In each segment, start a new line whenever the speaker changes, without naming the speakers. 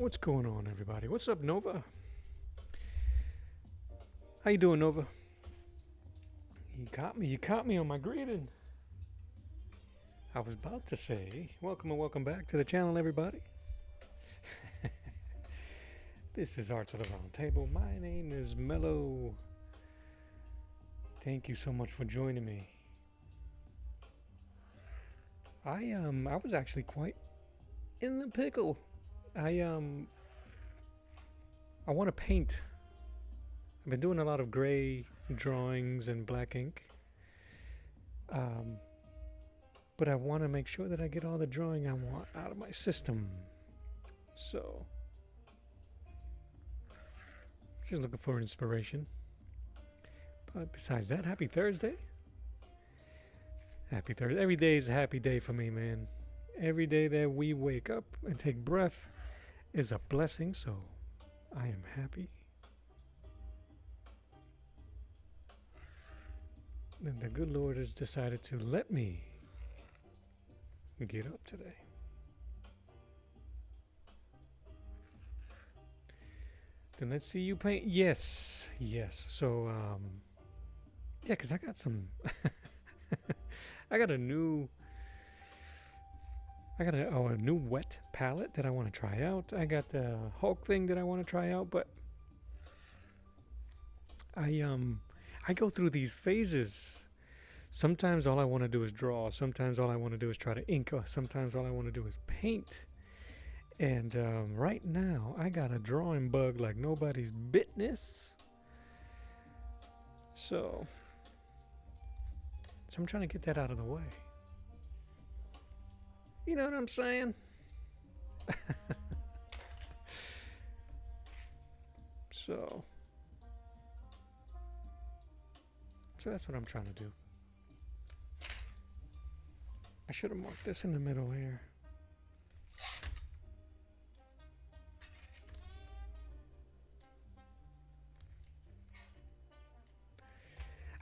What's going on, everybody? What's up, Nova? How you doing, Nova? You caught me on my greeting. I was about to say, welcome and welcome back to the channel, everybody. This is Arts of the Round Table. My name is Mello. Thank you so much for joining me. I was actually quite in the pickle. I want to paint. I've been doing a lot of gray drawings and black ink. But I want to make sure that I get all the drawing I want out of my system. So, just looking for inspiration. But besides that, happy Thursday. Happy Thursday. Every day is a happy day for me, man. Every day that we wake up and take breath is a blessing, so I am happy. And the good Lord has decided to let me get up today. Then let's see you paint. Yes. So, yeah, because I got some. I got a new wet palette that I want to try out. I got the Hulk thing that I want to try out, but I go through these phases. Sometimes all I want to do is draw. Sometimes all I want to do is try to ink. Sometimes all I want to do is paint. And right now, I got a drawing bug like nobody's business. So I'm trying to get that out of the way. You know what I'm saying? So that's what I'm trying to do. I should have marked this in the middle here.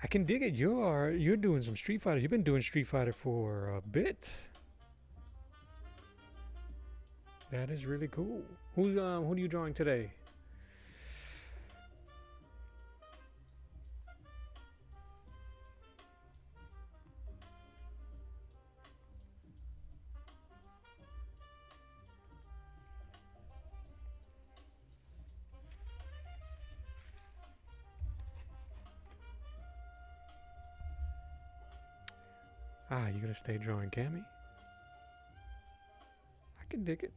I can dig it. You're doing some Street Fighter. You've been doing Street Fighter for a bit. That is really cool. Who are you drawing today? You gonna stay drawing Cammy? I can dig it.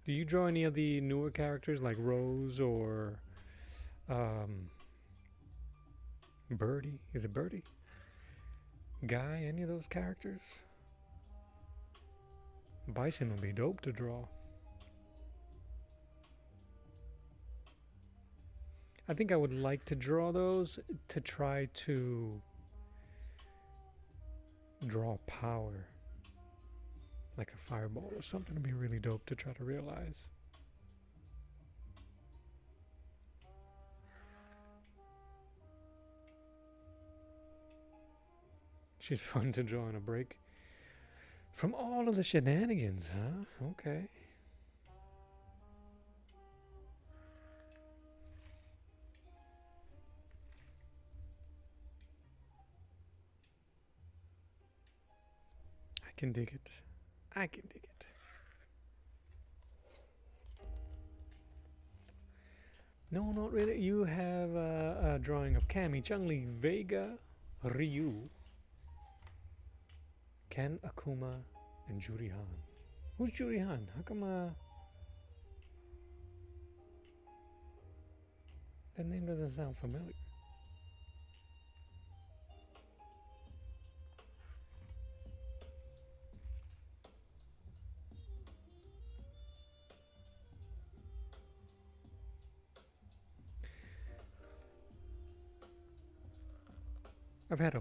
Do you draw any of the newer characters like Rose or Birdie? Is it Birdie? Guy? Any of those characters? Bison would be dope to draw. I think I would like to draw those to try to draw power. Like a fireball or something would be really dope to try to realize. She's fun to draw on a break. From all of the shenanigans, huh? Okay. I can dig it. I can dig it. No, not really. You have a drawing of Cammy, Chun-Li, Vega, Ryu, Ken, Akuma, and Juri Han. Who's Juri Han? How come that name doesn't sound familiar? I've had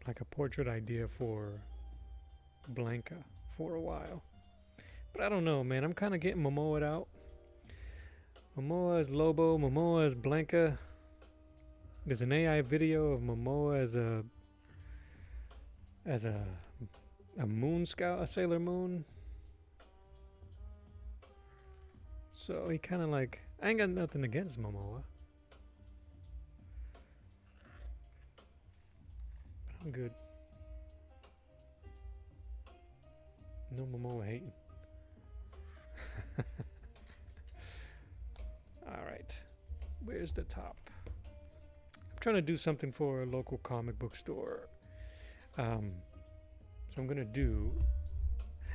like a portrait idea for Blanca for a while, but I don't know, man. I'm kind of getting Momoa out. Momoa is Lobo, Momoa is Blanca. There's an AI video of Momoa as a moon scout, a Sailor Moon. So he kind of like, I ain't got nothing against Momoa, but I'm good. No Momoa hating. All right, where's the top? I'm trying to do something for a local comic book store. So I'm gonna do.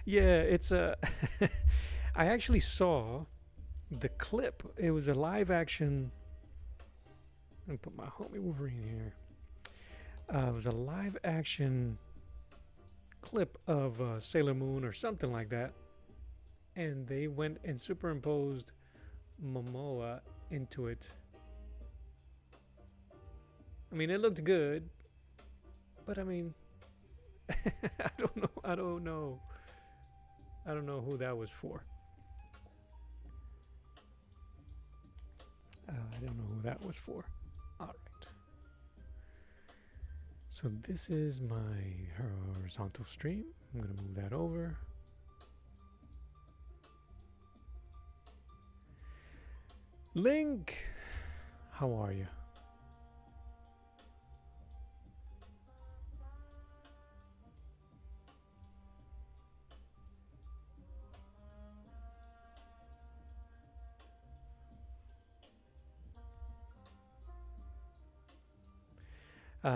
Yeah, it's a. I actually saw the clip. It was a live action. I'm gonna put my homie Wolverine here. It was a live action clip of Sailor Moon or something like that, and they went and superimposed Momoa into it. I mean, it looked good, but I mean, I don't know who that was for. I don't know who that was for. All right. So this is my horizontal stream. I'm going to move that over. Link, how are you?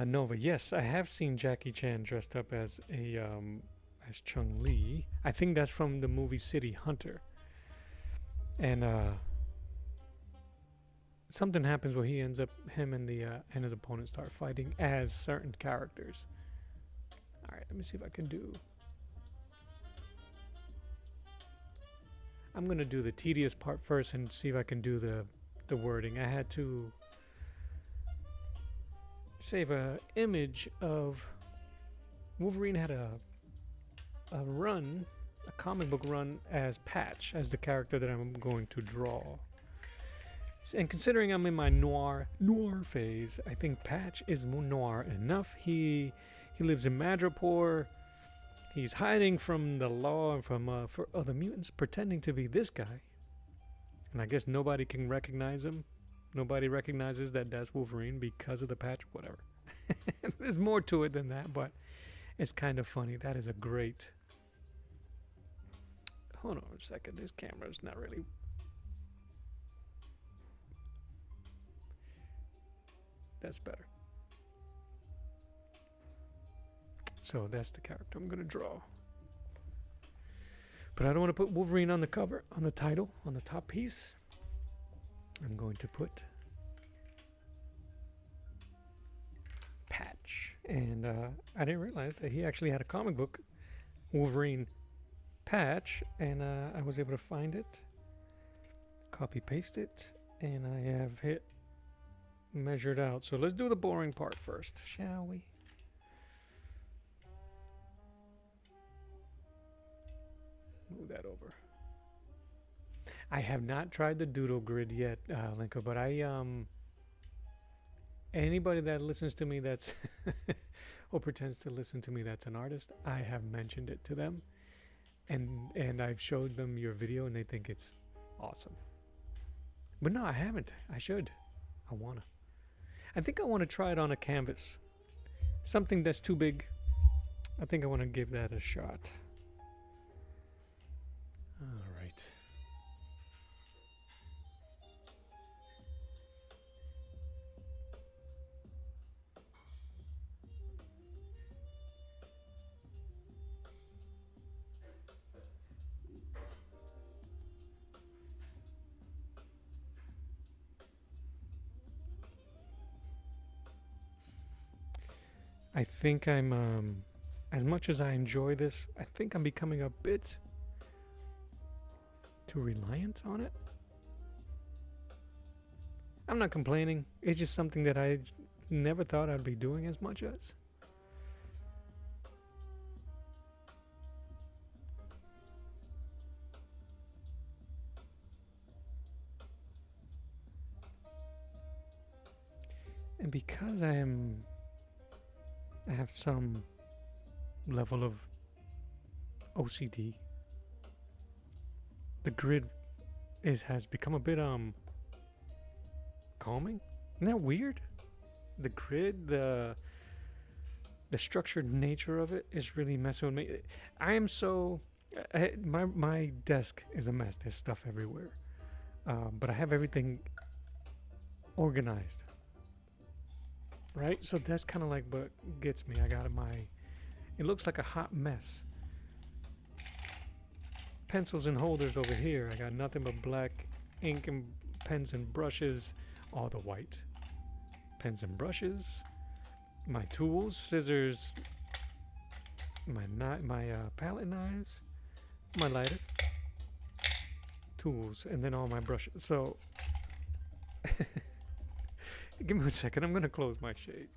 Nova, yes, I have seen Jackie Chan dressed up as as Chun-Li. I think that's from the movie City Hunter. And something happens where him and his opponent start fighting as certain characters. All right, let me see if I can do. I'm gonna do the tedious part first and see if I can do the wording. I had to save a image of Wolverine had a run, a comic book run as Patch, as the character that I'm going to draw. And considering I'm in my noir phase, I think Patch is noir enough. He lives in Madripoor. He's hiding from the law and from for other mutants, pretending to be this guy. And I guess nobody can recognize him. Nobody recognizes that that's Wolverine because of the patch, whatever. There's more to it than that, but it's kind of funny. That is a great... Hold on a second. This camera's not really... That's better. So that's the character I'm going to draw. But I don't want to put Wolverine on the cover, on the title, on the top piece. I'm going to put Patch. And I didn't realize that he actually had a comic book, Wolverine Patch, and I was able to find it, copy paste it, and I have hit measured out. So let's do the boring part first, shall we? Move that over. I have not tried the doodle grid yet, Linko, but anybody that listens to me that's or pretends to listen to me that's an artist, I have mentioned it to them, and I've showed them your video, and they think it's awesome. But no, I haven't. I should. I wanna. I think I want to try it on a canvas. Something that's too big. I think I want to give that a shot. All right. I think I'm, as much as I enjoy this, I think I'm becoming a bit too reliant on it. I'm not complaining. It's just something that I never thought I'd be doing as much as. And because I have some level of OCD, the grid has become a bit calming. Isn't that weird? The grid, the structured nature of it is really messing with me. I am so my desk is a mess. There's stuff everywhere, but I have everything organized, right? So that's kind of like what gets me. I got it looks like a hot mess. Pencils and holders over here. I got nothing but black ink and pens and brushes. All the white pens and brushes. My tools, scissors, my palette knives, my lighter, tools, and then all my brushes. So, give me a second. I'm gonna close my shade.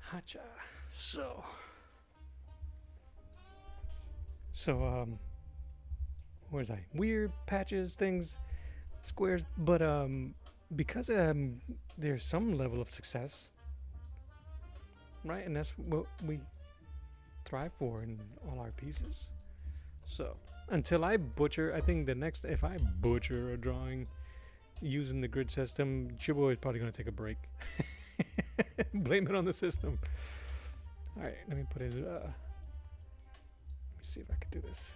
Hacha. So, where's I? Weird patches, things, squares, but because there's some level of success, right? And that's what we thrive for in all our pieces. So, until I butcher, I think if I butcher a drawing using the grid system, Chibo is probably going to take a break. Blame it on the system. All right, let me put his. Let me see if I can do this.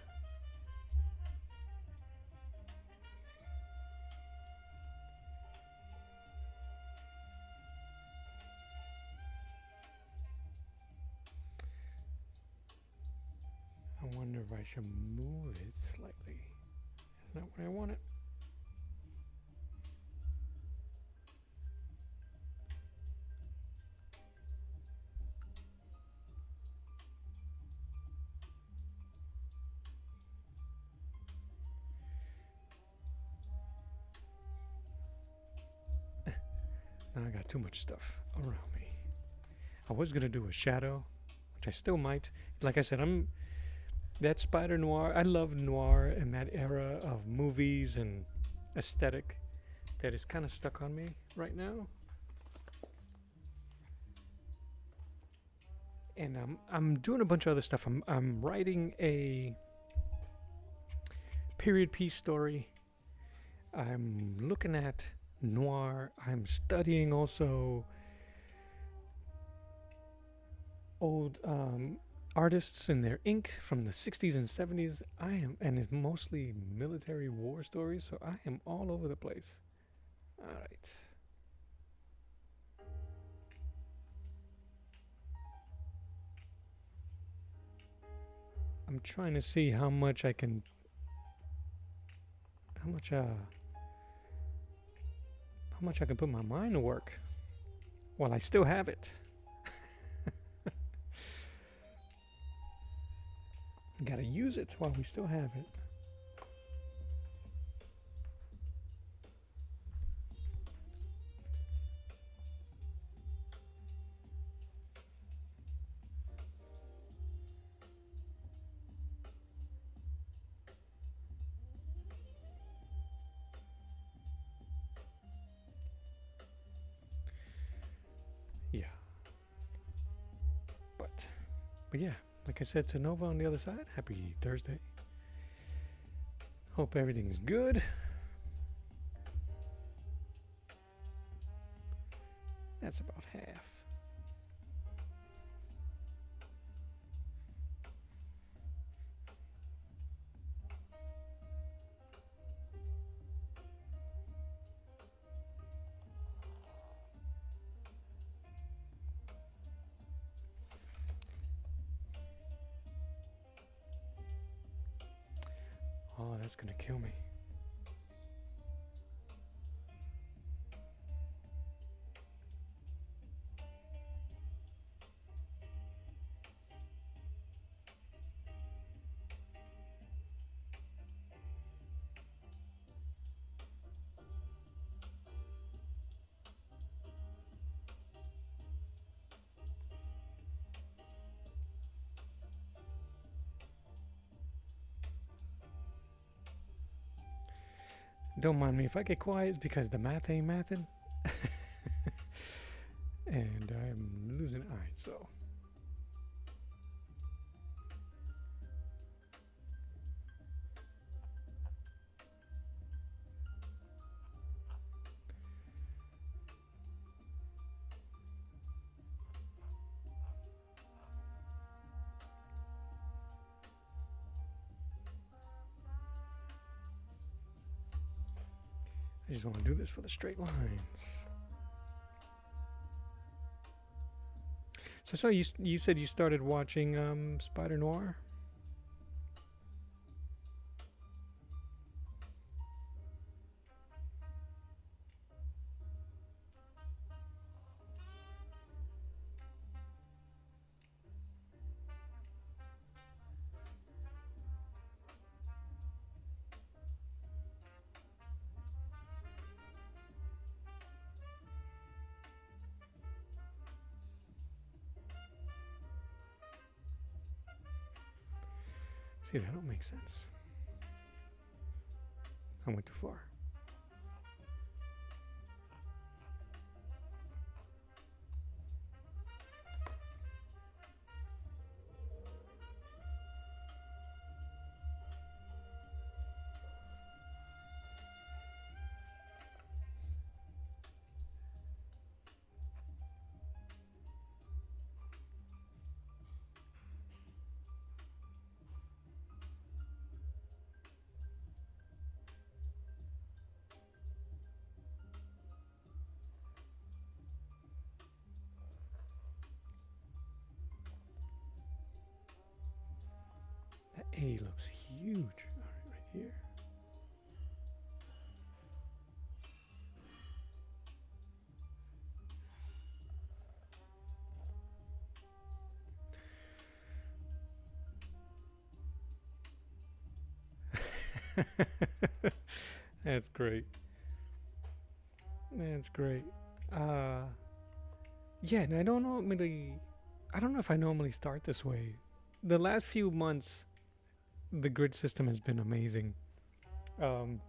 I wonder if I should move it slightly. Is that where I want it? Now I got too much stuff around me. I was gonna do a shadow, which I still might. Like I said, that spider noir. I love noir and that era of movies and aesthetic that is kind of stuck on me right now. And I'm doing a bunch of other stuff. I'm writing a period piece story. I'm looking at noir. I'm studying also old artists and their ink from the 60s and 70s. And it's mostly military war stories, so I am all over the place. All right. I'm trying to see how much I can put my mind to work while I still have it. Gotta use it while we still have it. Yeah. But yeah, like I said to Nova on the other side, happy Thursday. Hope everything's good. That's about half. Oh, that's gonna kill me. Don't mind me if I get quiet, it's because the math ain't mathing. And I'm losing. Alright, so. I just want to do this for the straight lines. So you said you started watching Spider Noir? See, that don't make sense. I went too far. That A looks huge. All right, right here. That's great. That's great. Yeah, and I don't know if I normally start this way. The last few months, the grid system has been amazing. Um,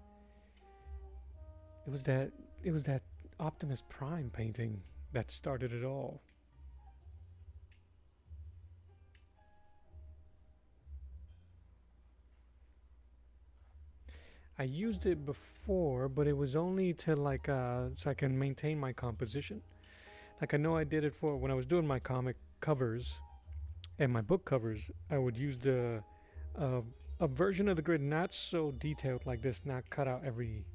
it was that it was that Optimus Prime painting that started it all. I used it before, but it was only to like so I can maintain my composition. Like I know I did it for when I was doing my comic covers and my book covers. I would use uh, a version of the grid not so detailed like this, not cut out every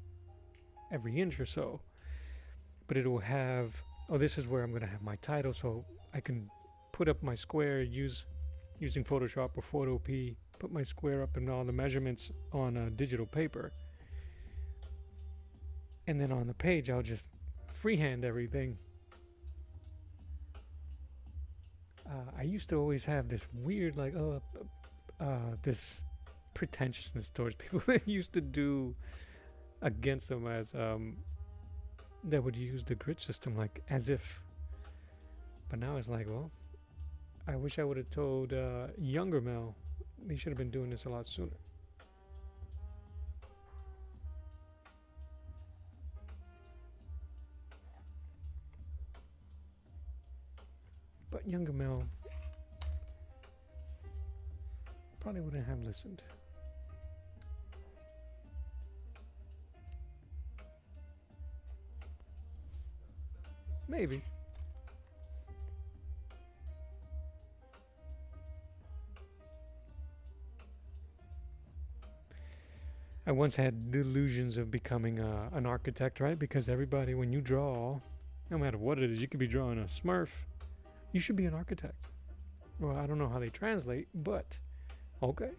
inch or so, but it will have. Oh, this is where I'm gonna have my title, so I can put up my square using Photoshop or Photopea. Put my square up and all the measurements on a digital paper, and then on the page I'll just freehand everything. I used to always have this weird this pretentiousness towards people that used to do against them as that would use the grid system like as if. But now it's like, well, I wish I would have told younger Mel. They should have been doing this a lot sooner. But younger Mel probably wouldn't have listened. Maybe. I once had delusions of becoming an architect, right? Because everybody, when you draw, no matter what it is, you could be drawing a Smurf. You should be an architect. Well, I don't know how they translate, but okay.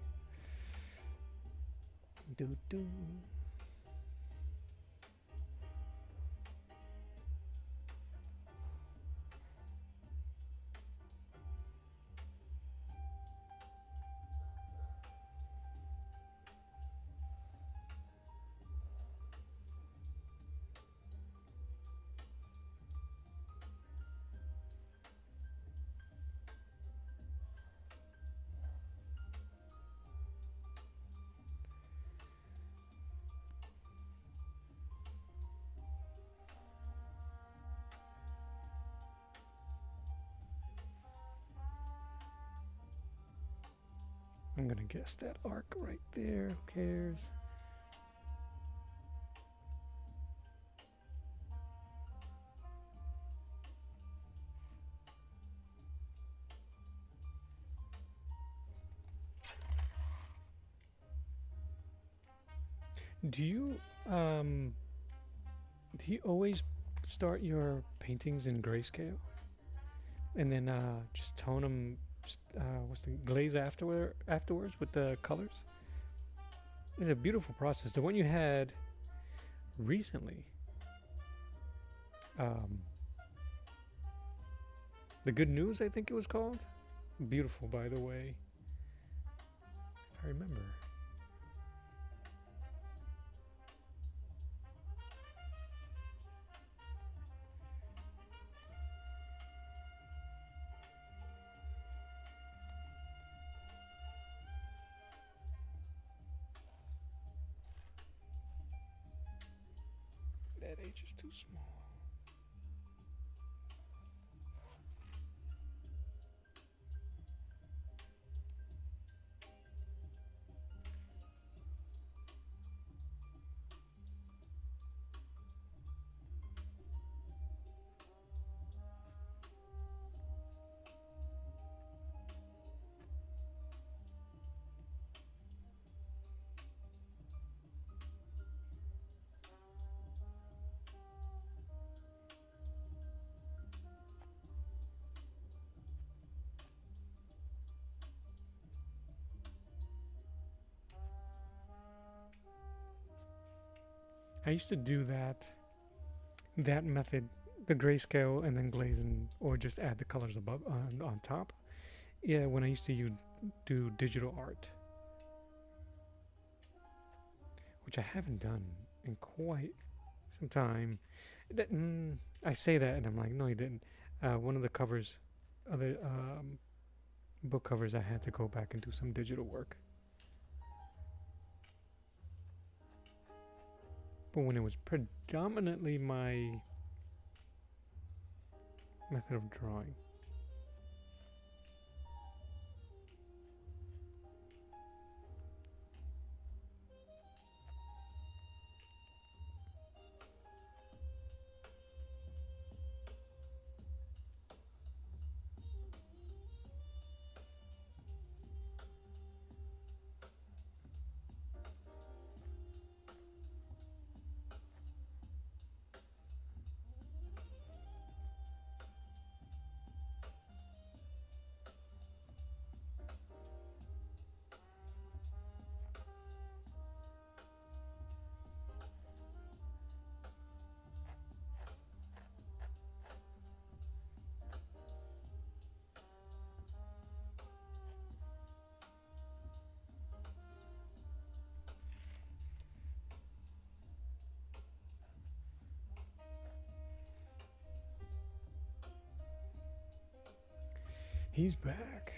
Do do. I'm gonna guess that arc right there. Who cares? Do you um do you always start your paintings in grayscale and then just tone them? What's the glaze afterwards with the colors? It's a beautiful process. The one you had recently, um, the Good News, I think it was called. Beautiful, by the way. If I remember. That H is too small. I used to do that method, the grayscale and then glazing, or just add the colors above on top. Yeah, when I used to do digital art, which I haven't done in quite some time. I say that and I'm like, no, you didn't. One of the covers, other book covers, I had to go back and do some digital work. But when it was predominantly my method of drawing. He's back.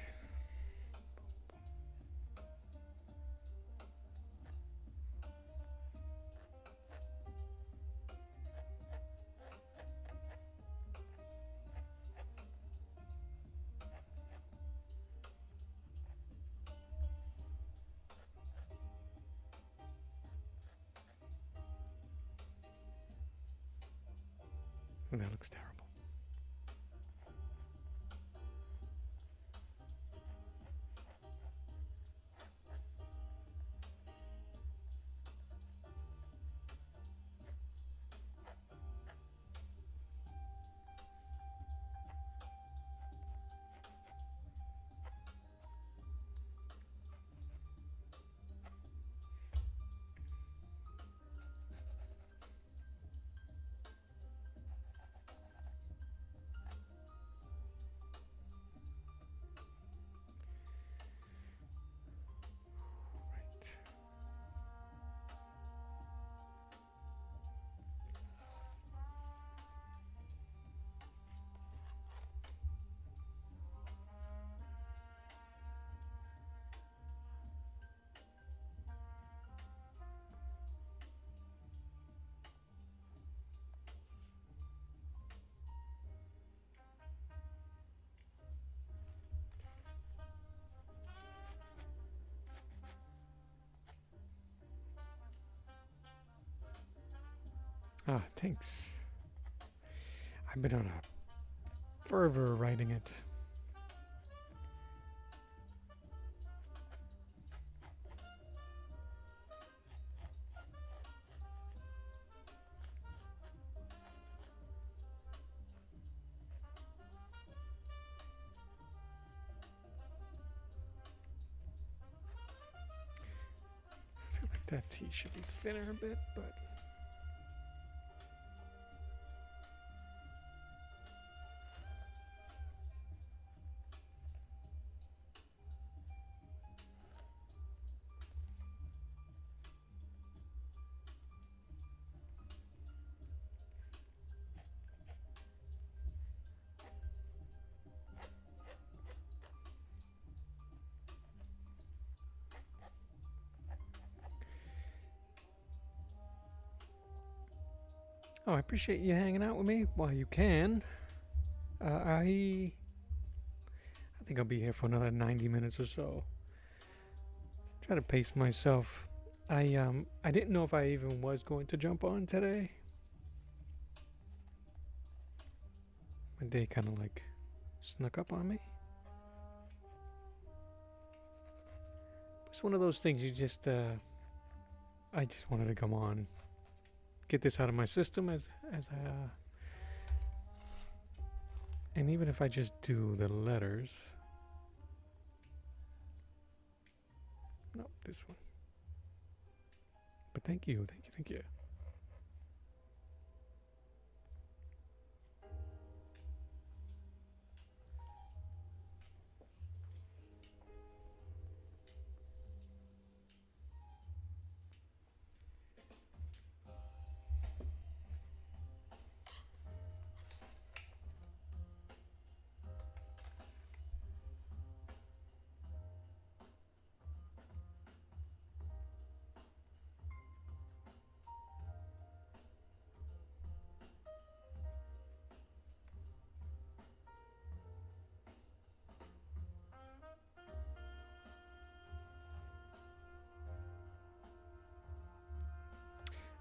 Oh, that looks terrible. Ah, thanks. I've been on a fervor writing it. I feel like that tea should be thinner a bit, but oh, I appreciate you hanging out with me while you can. I think I'll be here for another 90 minutes or so. Try to pace myself. I didn't know if I even was going to jump on today. My day kind of like snuck up on me. It's one of those things you just I just wanted to come on, get this out of my system and even if I just do the letters. No, this one. But thank you.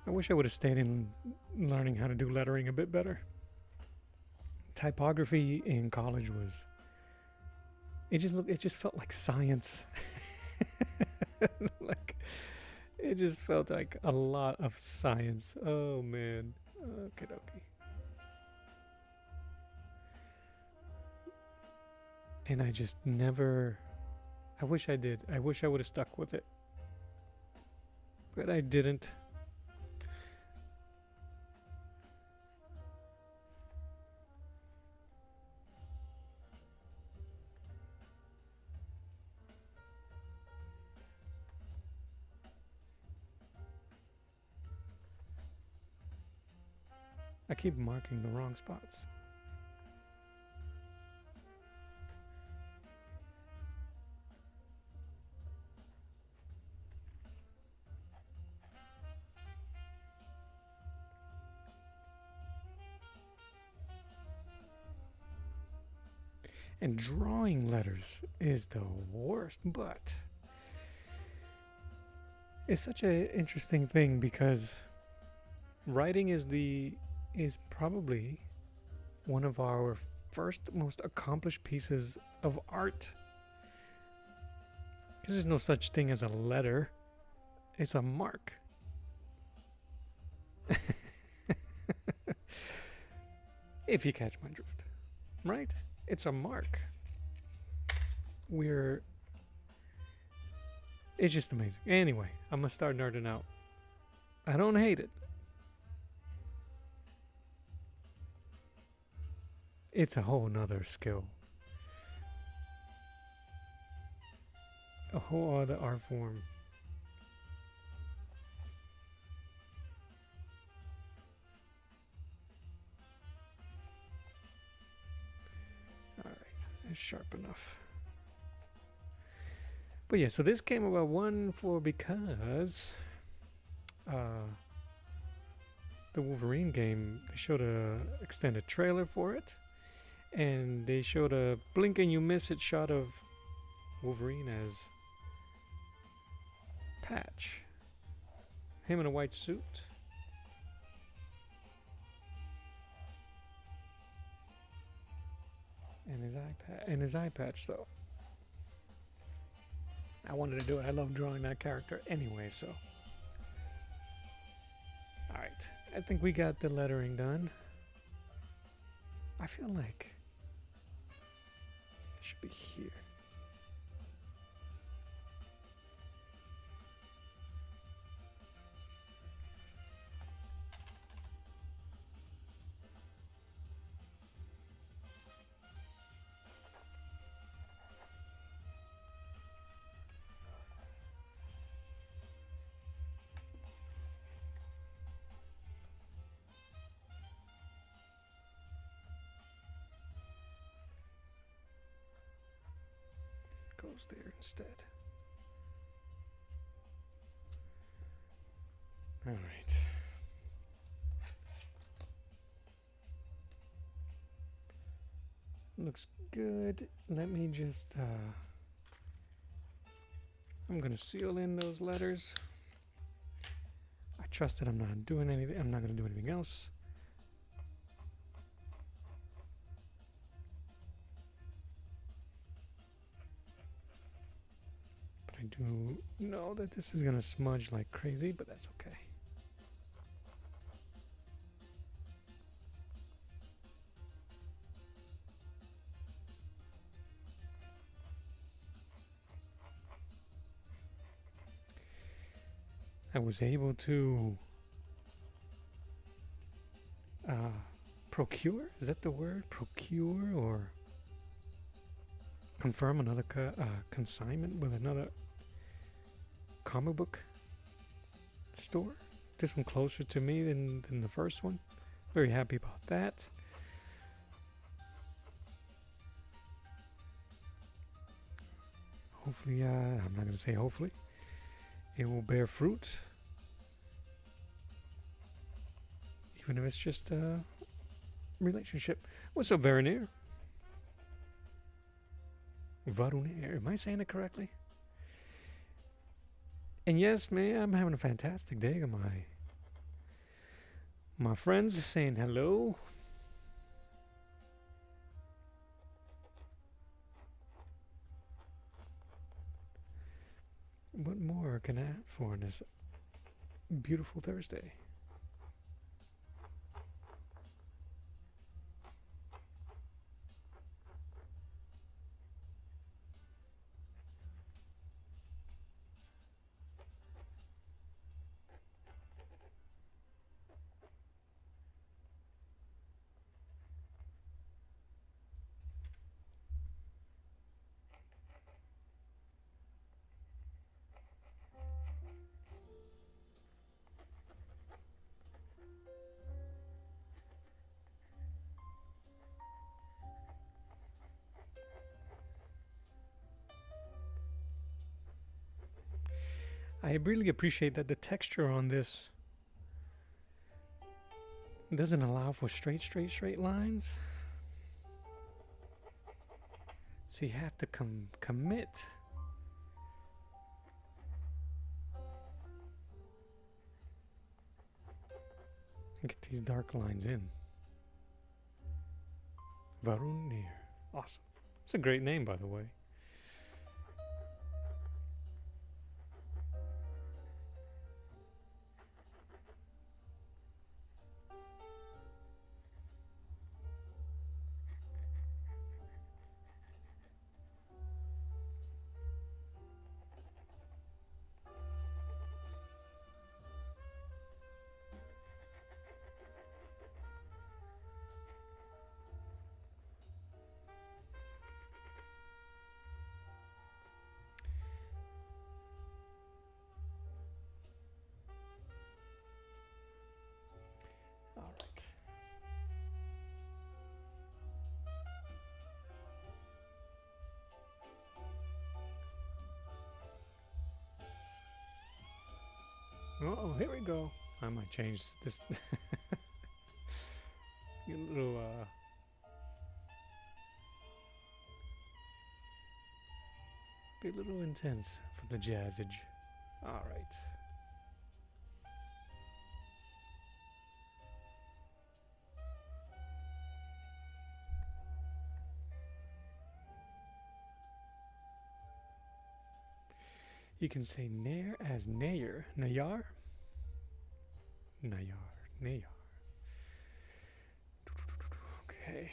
I wish I would have stayed in learning how to do lettering a bit better. Typography in college was, it just felt like science. Like, it just felt like a lot of science. Oh man. Okay, dokie. And I just never, I wish I did. I wish I would have stuck with it. But I didn't. I keep marking the wrong spots. And drawing letters is the worst, but it's such an interesting thing because writing is probably one of our first most accomplished pieces of art. Because there's no such thing as a letter. It's a mark. If you catch my drift. Right? It's a mark. It's just amazing. Anyway, I'm gonna start nerding out. I don't hate it. It's a whole nother skill. A whole other art form. Alright, it's sharp enough. But yeah, so this came about because the Wolverine game, they showed a extended trailer for it. And they showed a blink and you miss it shot of Wolverine as Patch. Him in a white suit. and his eye patch. So I wanted to do it. I love drawing that character anyway. So all right, I think we got the lettering done. I feel like it should be here. Goes there instead. All right. Looks good. Let me just I'm gonna seal in those letters. I trust that I'm not doing anything. I'm not gonna do anything else. But I do know that this is gonna smudge like crazy, but that's okay. I was able to procure, is that the word? Procure or confirm another consignment with another comic book store. This one closer to me than the first one. Very happy about that. Hopefully, I'm not going to say hopefully, it will bear fruit. Even if it's just a relationship. What's up, Veronir? Varunir, am I saying it correctly? And yes, man, I'm having a fantastic day. My friends are saying hello. What more can I ask for on this beautiful Thursday? I really appreciate that the texture on this doesn't allow for straight lines. So you have to commit. And get these dark lines in. Varunir. Awesome. It's a great name, by the way. Oh, here we go. I might change this. Get a little, be a little intense for the jazzage. All right. You can say Nair as Nair. Nayar? Nayar. Nayar. Okay.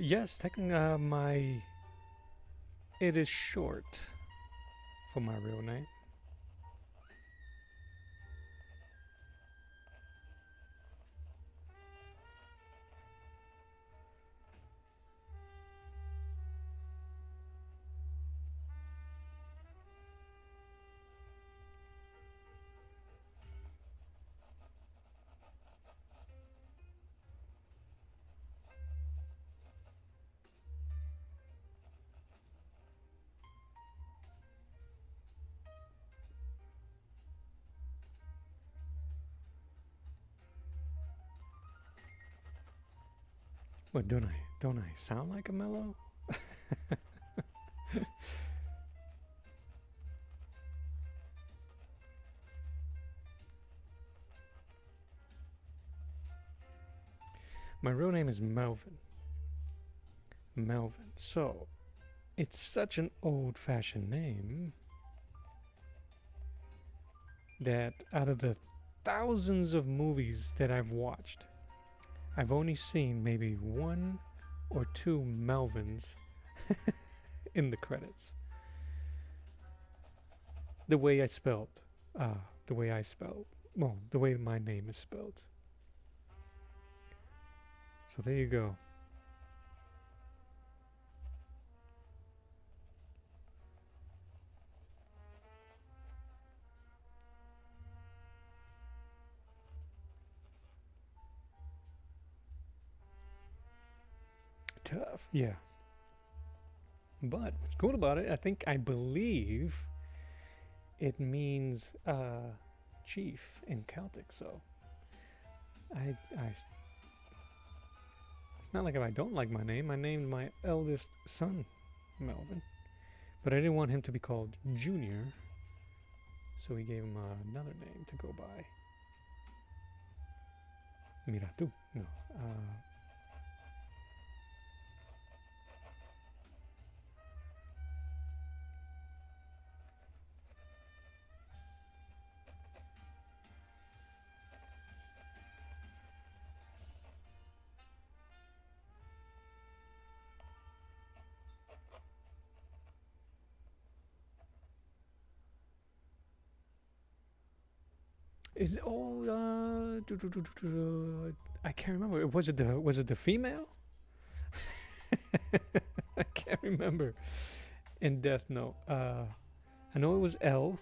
Yes, technically, it is short for my real name. But don't I sound like a Mello? My real name is Melvin. Melvin. So, it's such an old-fashioned name that out of the thousands of movies that I've watched, I've only seen maybe one or two Melvins in the credits. The way I spelled, the way I spelled, well, the way my name is spelled. So there you go. Tough, yeah. But what's cool about it, I believe it means chief in Celtic. So it's not like if I don't like my name. I named my eldest son Melvin, but I didn't want him to be called Junior, so we gave him another name to go by. Mira tú, no. Is it all? I can't remember. Was it the female? I can't remember. In Death Note, I know it was L.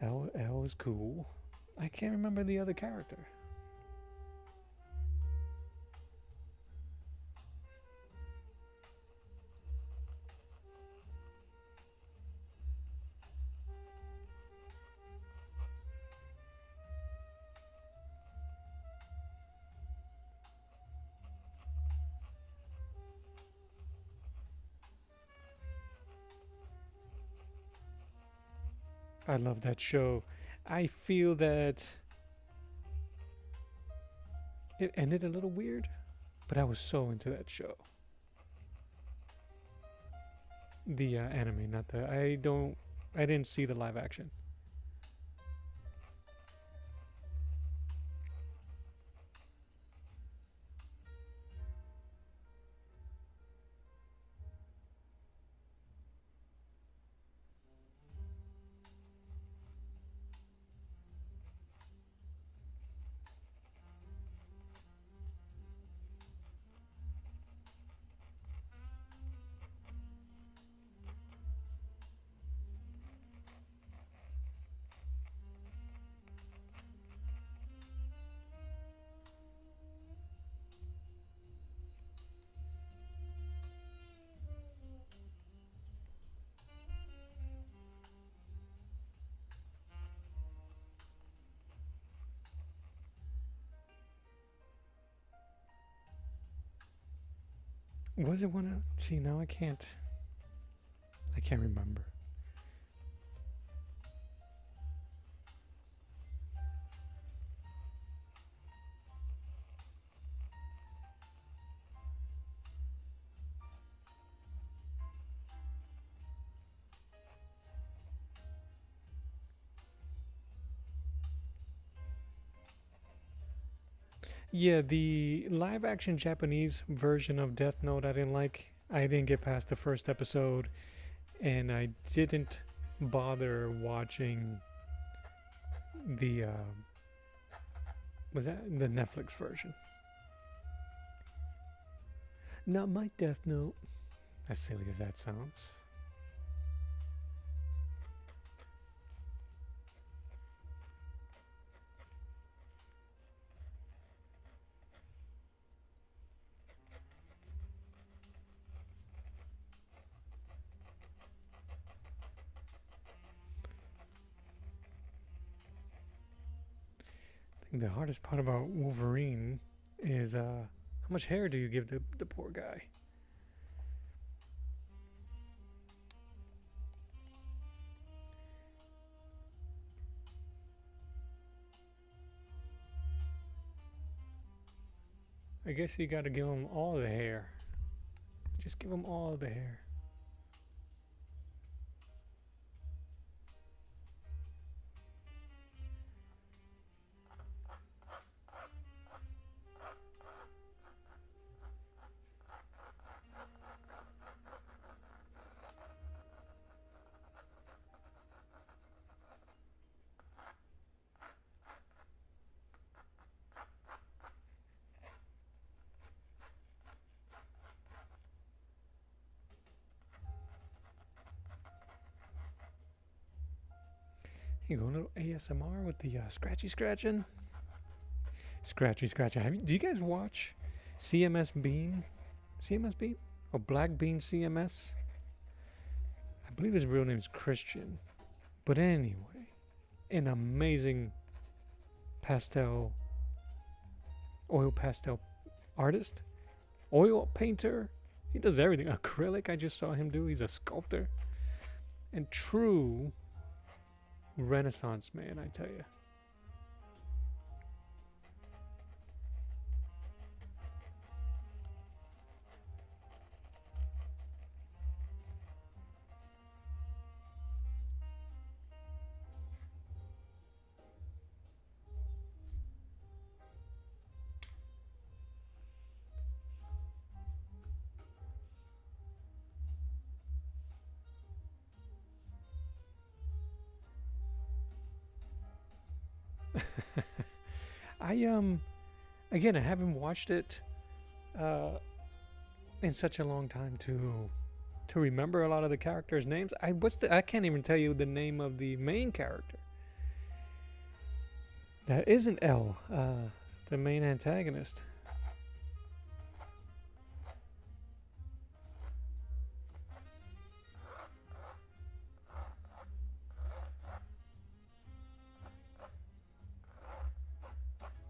L was cool. I can't remember the other character. I love that show. I feel that it ended a little weird, but I was so into that show. The anime, not the. I didn't see the live action. Was it one of? See, now I can't. I can't remember. Yeah, the live action Japanese version of Death Note I didn't like. I didn't get past the first episode, and I didn't bother watching the was that the Netflix version? Not my Death Note. As silly as that sounds. I think the hardest part about Wolverine is how much hair do you give the poor guy? I guess you gotta give him all the hair. Just give him all the hair. You go a little ASMR with the scratchy scratching. Scratchy scratching. Do you guys watch CMS Bean? CMS Bean? Or Black Bean CMS? I believe his real name is Christian. But anyway, an amazing oil pastel artist, oil painter. He does everything. Acrylic, I just saw him do. He's a sculptor. And true Renaissance man, I tell you. I again, I haven't watched it in such a long time to remember a lot of the characters' names. I can't even tell you the name of the main character. That isn't L, the main antagonist.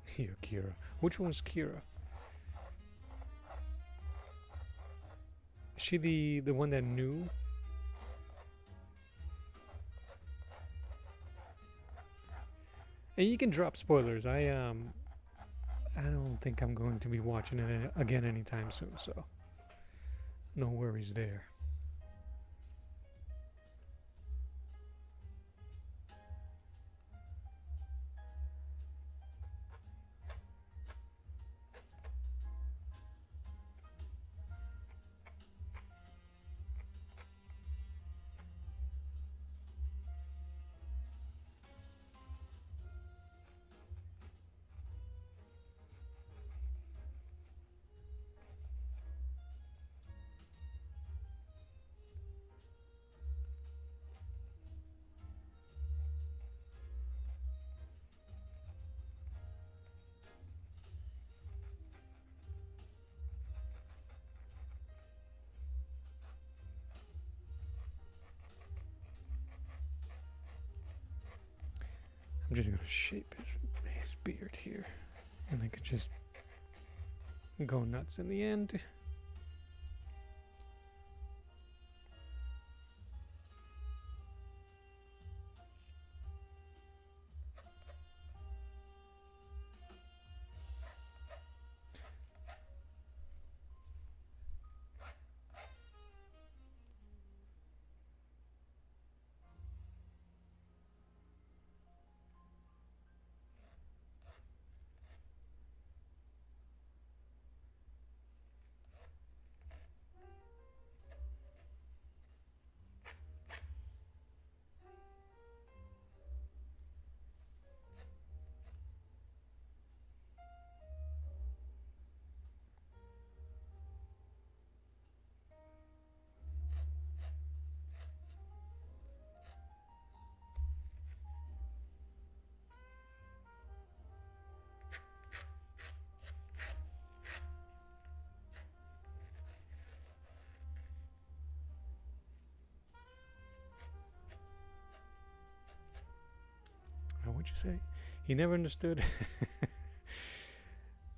Here, Kira. Which one's Kira? Is she the one that knew? And you can drop spoilers. I don't think I'm going to be watching it again anytime soon, so no worries there. I'm just gonna shape his beard here, and I could just go nuts in the end. What'd you say? He never understood.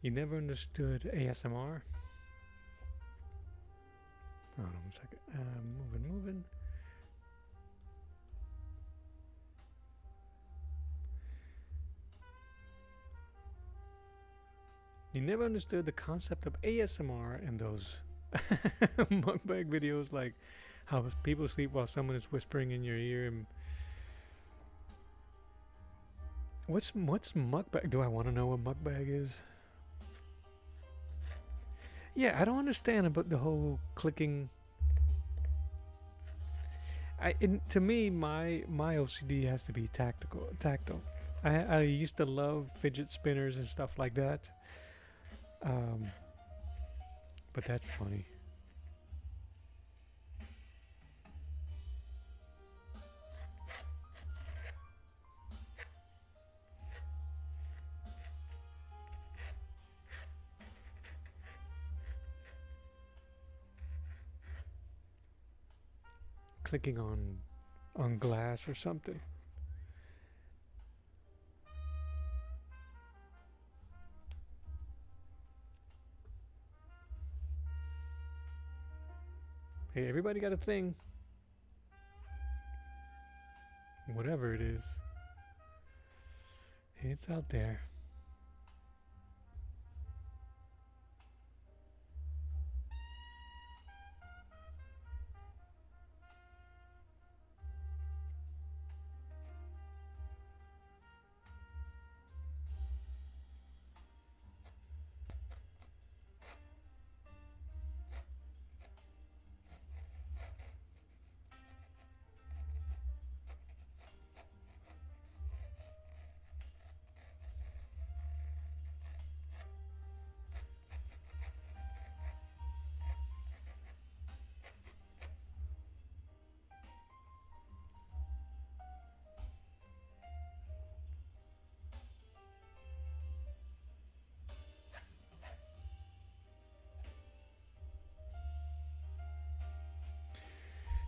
He never understood ASMR. Hold on 1 second. Moving. He never understood the concept of ASMR and those mukbang videos, like how people sleep while someone is whispering in your ear. And what's mukbang? Do I want to know what mukbang is? Yeah, I don't understand about the whole clicking. To me, my OCD has to be tactile. I used to love fidget spinners and stuff like that. But that's funny. Clicking on glass or something. Hey, everybody got a thing. Whatever it is. It's out there.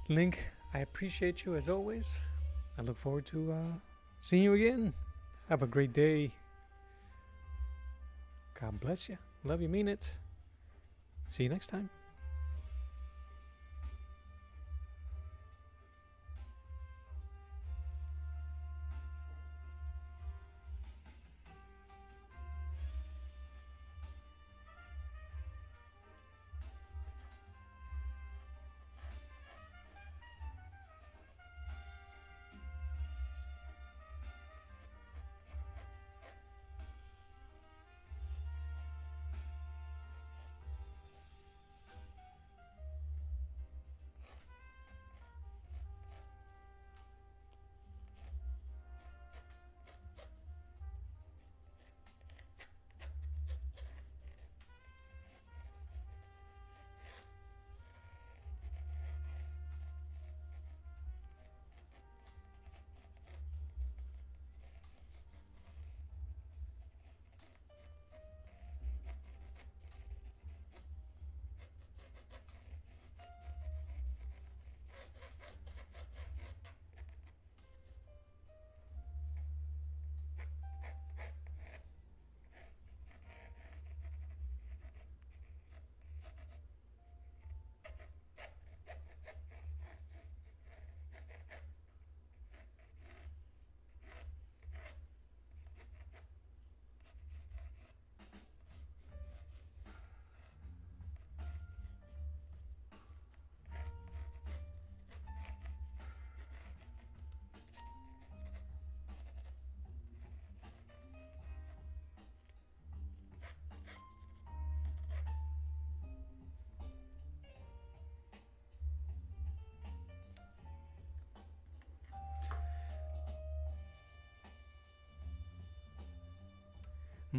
Link, I appreciate you as always. I look forward to seeing you again. Have a great day. God bless you. Love you, mean it. See you next time.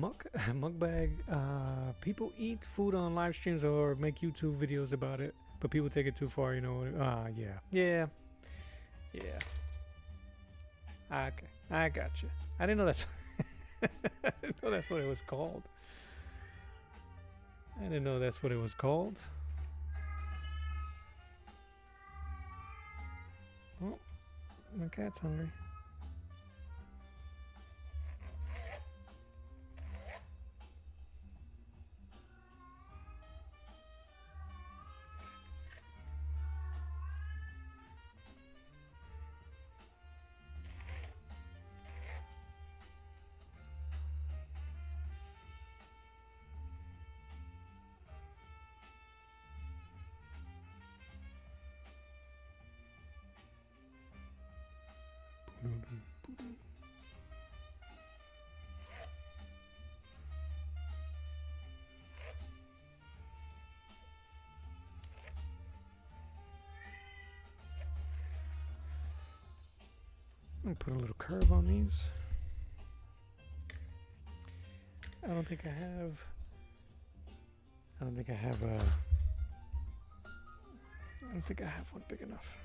Mukbang. People eat food on live streams or make YouTube videos about it, but people take it too far. Yeah. Okay, I got you. I didn't know that's. I didn't know that's what it was called. Oh, my cat's hungry. I'm gonna put a little curve on these. I don't think I have one big enough.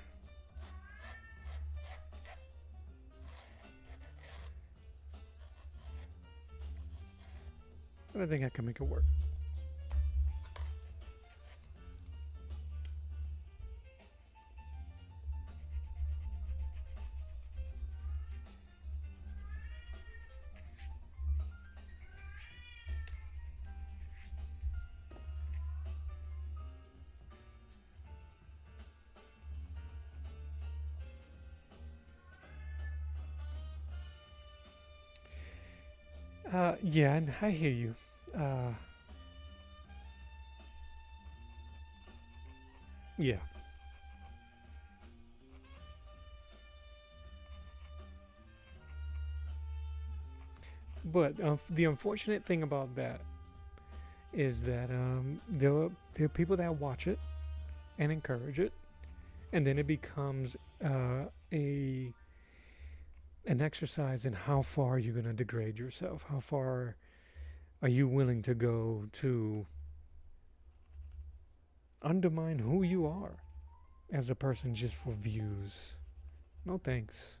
But I think I can make it work. Yeah, and I hear you. Yeah. But the unfortunate thing about that is that there are people that watch it and encourage it, and then it becomes an exercise in how far you're going to degrade yourself. How far are you willing to go to undermine who you are as a person just for views? No thanks.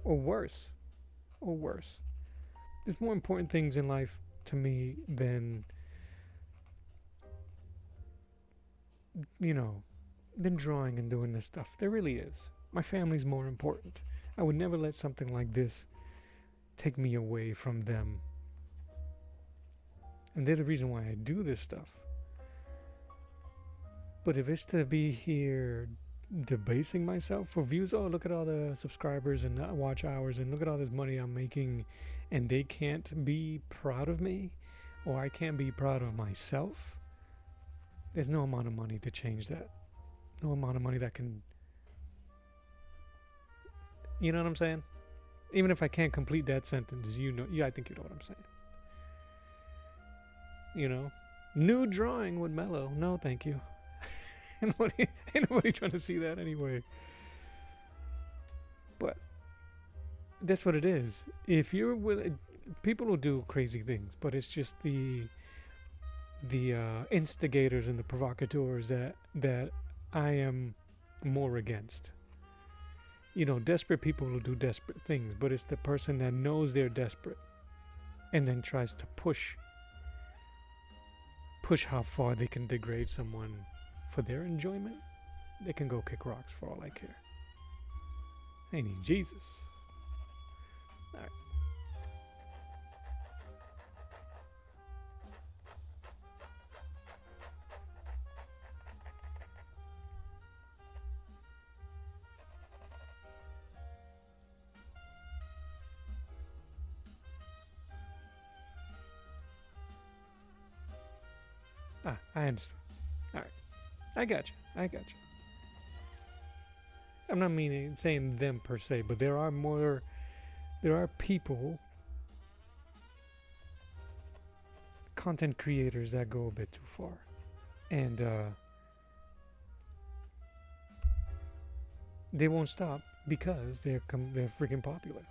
Or worse. There's more important things in life to me than, than drawing and doing this stuff. There really is. My family's more important. I would never let something like this take me away from them. And they're the reason why I do this stuff. But if it's to be here debasing myself for views, oh, look at all the subscribers and watch hours, and look at all this money I'm making, and they can't be proud of me, or I can't be proud of myself, there's no amount of money to change that. No amount of money that can... You know what I'm saying? Even if I can't complete that sentence, I think you know what I'm saying. New drawing with Mello. No, thank you. Ain't nobody trying to see that anyway. But that's what it is. If you're willing, people will do crazy things, but it's just the instigators and the provocateurs that I am more against. Desperate people will do desperate things, but it's the person that knows they're desperate and then tries to push how far they can degrade someone for their enjoyment. They can go kick rocks for all I care. I need Jesus. All right. I understand. All right. I got you. I'm not saying them per se, but there are people, content creators that go a bit too far. And they won't stop because they're freaking popular.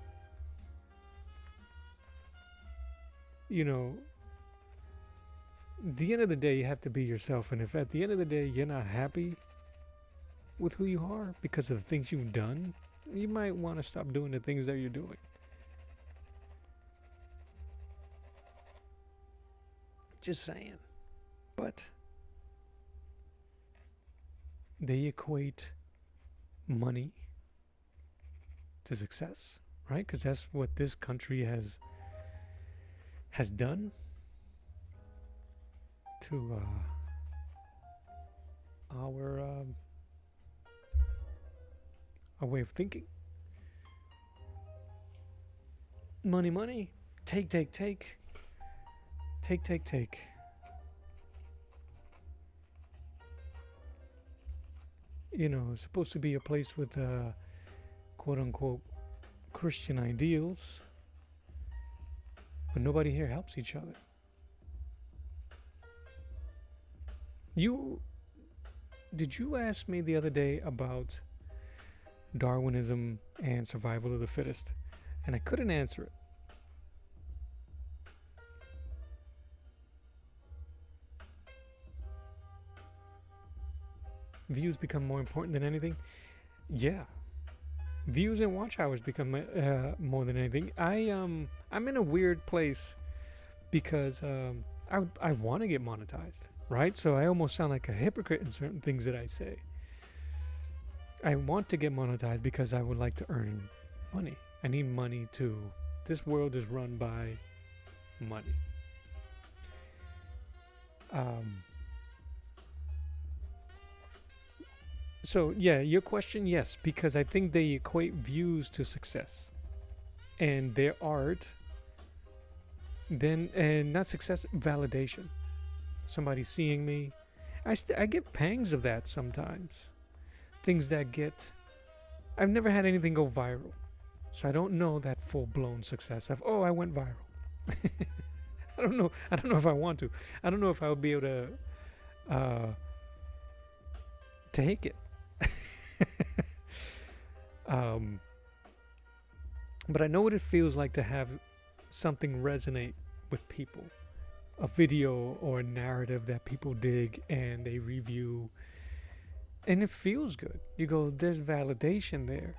you know, at the end of the day, you have to be yourself. And if at the end of the day you're not happy with who you are because of the things you've done, you might want to stop doing the things that you're doing. Just saying. But they equate money to success, right? Because that's what this country has done to our way of thinking. Money, money, take, take, take, take, take, take. You know, it's supposed to be a place with quote unquote Christian ideals, but nobody here helps each other. Did you ask me the other day about Darwinism and survival of the fittest? And I couldn't answer it. Views become more important than anything? Yeah. Views and watch hours become more than anything. I'm in a weird place because I want to get monetized, right? So I almost sound like a hypocrite in certain things that I say. I want to get monetized because I would like to earn money. I need money too. This world is run by money. So yeah, your question, yes, because I think they equate views to success, and their art, then and not success, validation. Somebody seeing me, I get pangs of that sometimes. Things that I've never had anything go viral, so I don't know that full blown success of I went viral. I don't know if I want to. I don't know if I would be able to take it. But I know what it feels like to have something resonate with people, a video or a narrative that people dig and they review, and it feels good. You go, there's validation there,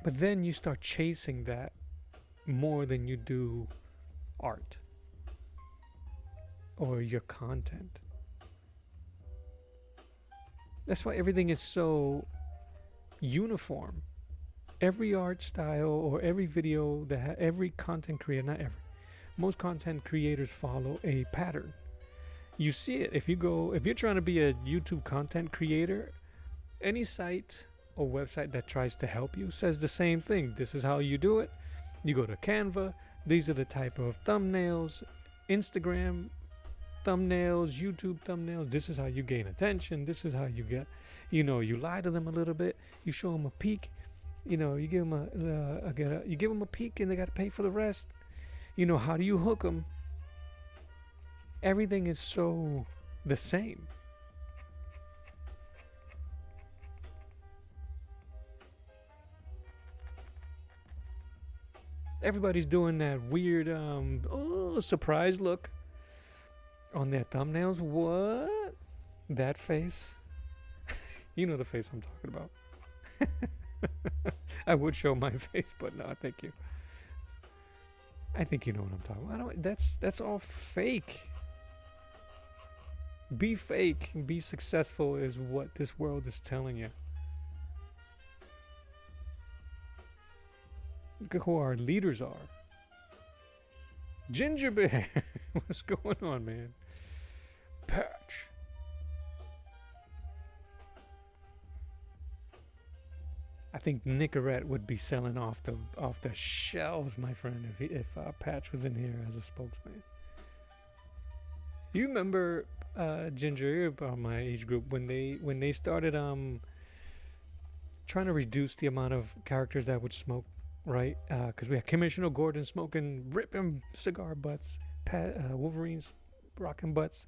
but then you start chasing that more than you do art or your content. That's why everything is so uniform. Every art style or every video that every content creator, not every, most content creators follow a pattern. You see it if you're trying to be a YouTube content creator, any site or website that tries to help you says the same thing. This is how you do it. You go to Canva. These are the type of thumbnails, Instagram thumbnails, YouTube thumbnails. This is how you gain attention. This is how you get, you lie to them a little bit. You show them a peek. You give them a peek, and they got to pay for the rest. How do you hook them? Everything is so the same. Everybody's doing that weird surprise look on their thumbnails. What? That face? You know the face I'm talking about. I would show my face, but no, thank you. I think you know what I'm talking about. That's all fake. Be fake, be successful is what this world is telling you. Look at who our leaders are. Ginger Bear. What's going on, man? Patch. I think Nicorette would be selling off the shelves, my friend, if Patch was in here as a spokesman. You remember Ginger, you're about my age group, when they started trying to reduce the amount of characters that would smoke, right? Because we had Commissioner Gordon smoking, ripping cigar butts, Wolverine's rocking butts.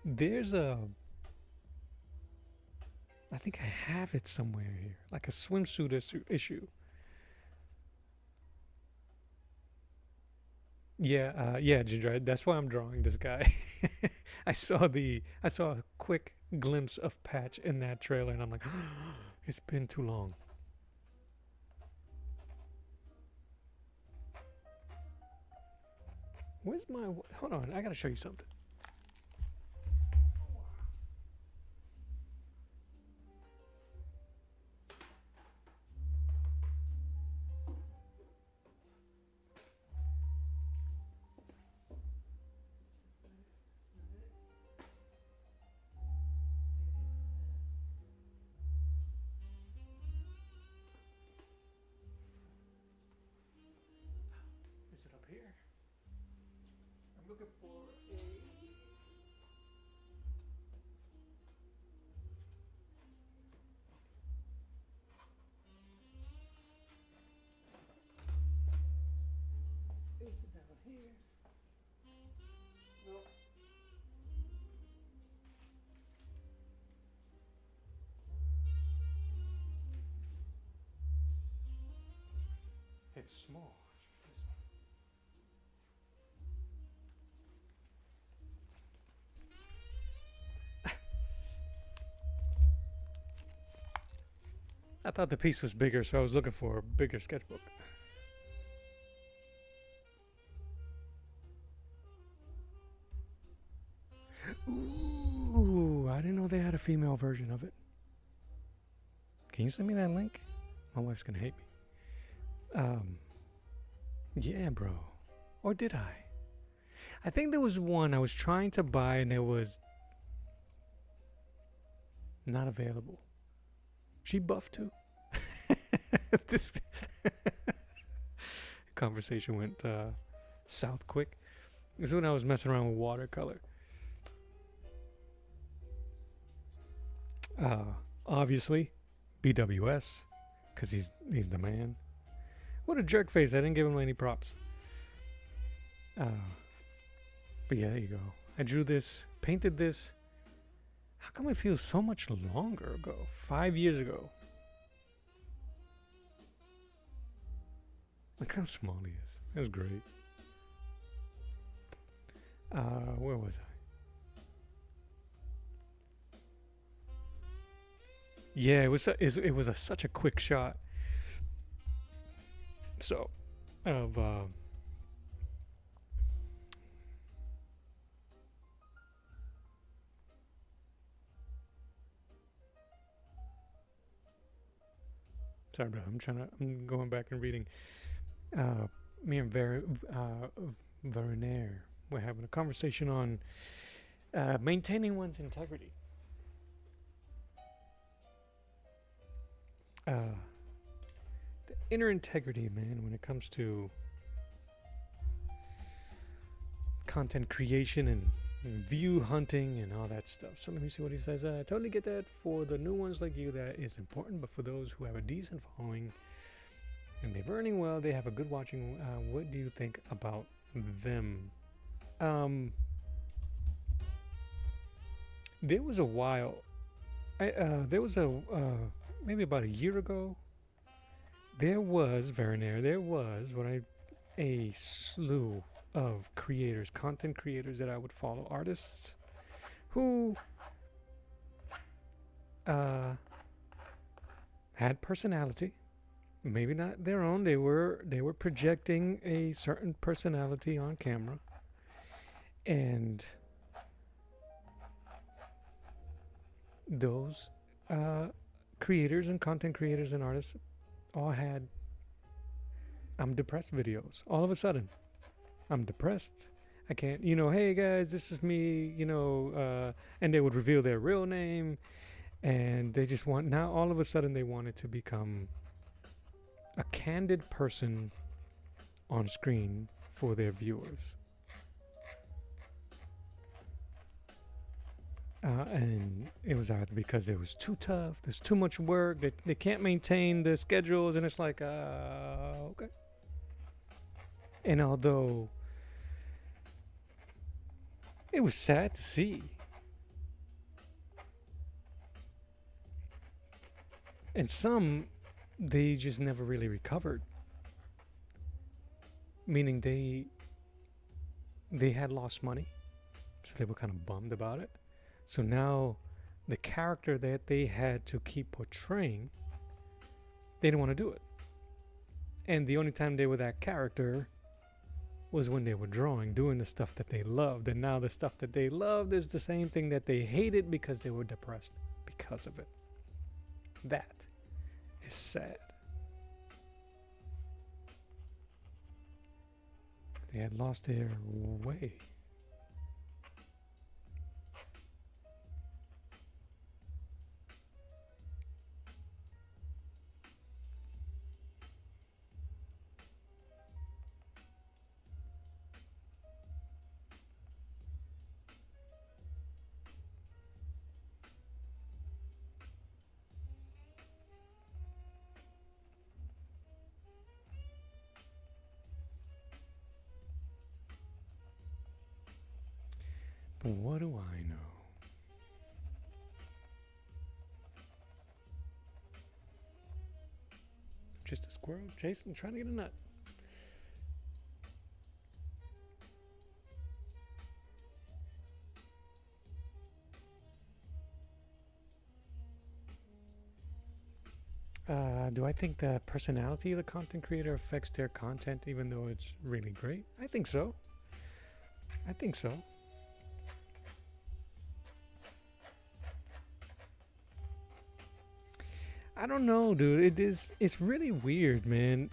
There's I think I have it somewhere here, like a swimsuit issue. Yeah, yeah, Ginger. That's why I'm drawing this guy. I saw a quick glimpse of Patch in that trailer, and I'm like, it's been too long. Where's my? Hold on, I gotta show you something. Is it up here? I'm looking for a. Is it down here? No. It's small. I thought the piece was bigger, so I was looking for a bigger sketchbook. Ooh, I didn't know they had a female version of it. Can you send me that link? My wife's gonna hate me. Yeah, bro. Or did I? I think there was one I was trying to buy and it was not available. She buffed too. This conversation went south quick. It was when I was messing around with watercolor. Obviously, BWS, because he's the man. What a jerk face! I didn't give him any props. But yeah, there you go. I drew this, painted this. How come it feels so much longer ago? 5 years ago. Look how small he is. That was great. Where was I? Yeah, it was such a quick shot. So, of sorry, bro. I'm going back and reading. Me and Verner, we're having a conversation on maintaining one's integrity. The inner integrity, man, when it comes to content creation and view hunting and all that stuff. So let me see what he says. I totally get that. For the new ones like you, that is important. But for those who have a decent following and they're earning well, they have a good watching. What do you think about them? There was a while. There was maybe about a year ago. There was Verner. There was a slew of creators, content creators that I would follow, artists who had personality, maybe not their own. They were projecting a certain personality on camera, and those creators and content creators and artists all had I'm depressed videos. All of a sudden, I'm depressed. I can't, hey guys, this is me, and they would reveal their real name, and they just now all of a sudden they wanted to become a candid person on screen for their viewers. And it was either because it was too tough, there's too much work, they can't maintain the schedules, and it's like, okay. And although it was sad to see, and some, they just never really recovered. Meaning they they had lost money, so they were kind of bummed about it. So now the character that they had to keep portraying, they didn't want to do it. And the only time they were that character was when they were drawing, doing the stuff that they loved. And now the stuff that they loved is the same thing that they hated because they were depressed because of it. That is sad. They had lost their way. But what do I know? Just a squirrel chasing, trying to get a nut. Do I think the personality of the content creator affects their content even though it's really great? I think so. I think so. I don't know, dude. It's really weird, man.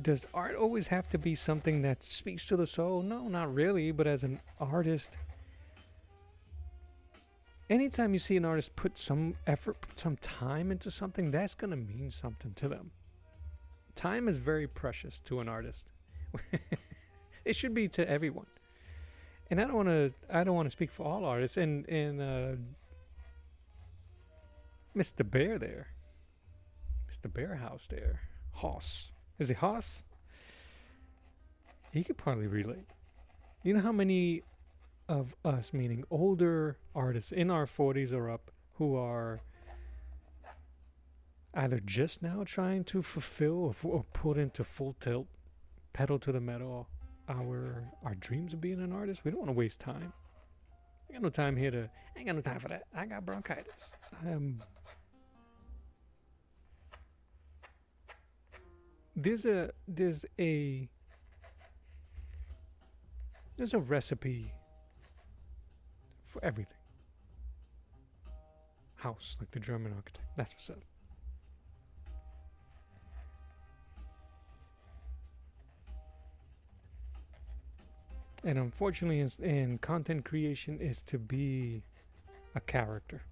Does art always have to be something that speaks to the soul? No, not really. But as an artist, anytime you see an artist put some effort, put some time into something, that's going to mean something to them. Time is very precious to an artist. It should be to everyone. And I don't want to speak for all artists. And Mr. Bear there. Mr. Bear House there. Hoss. Is it Hoss? He could probably relate. You know how many of us, meaning older artists in our 40s or up, who are either just now trying to fulfill or put into full tilt, pedal to the metal, our dreams of being an artist? We don't want to waste time. I got no time here to. I ain't got no time for that. I got bronchitis. There's a recipe for everything. House, like the German architect. That's what's up. And unfortunately, in content creation is to be a character.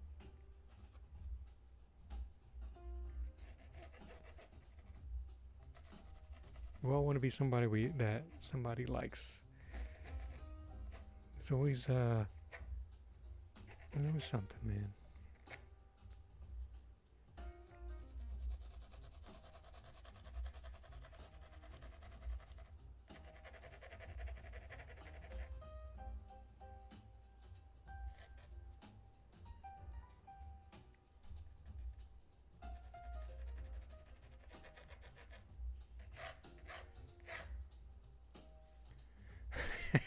We all want to be somebody that somebody likes. It's always something, man.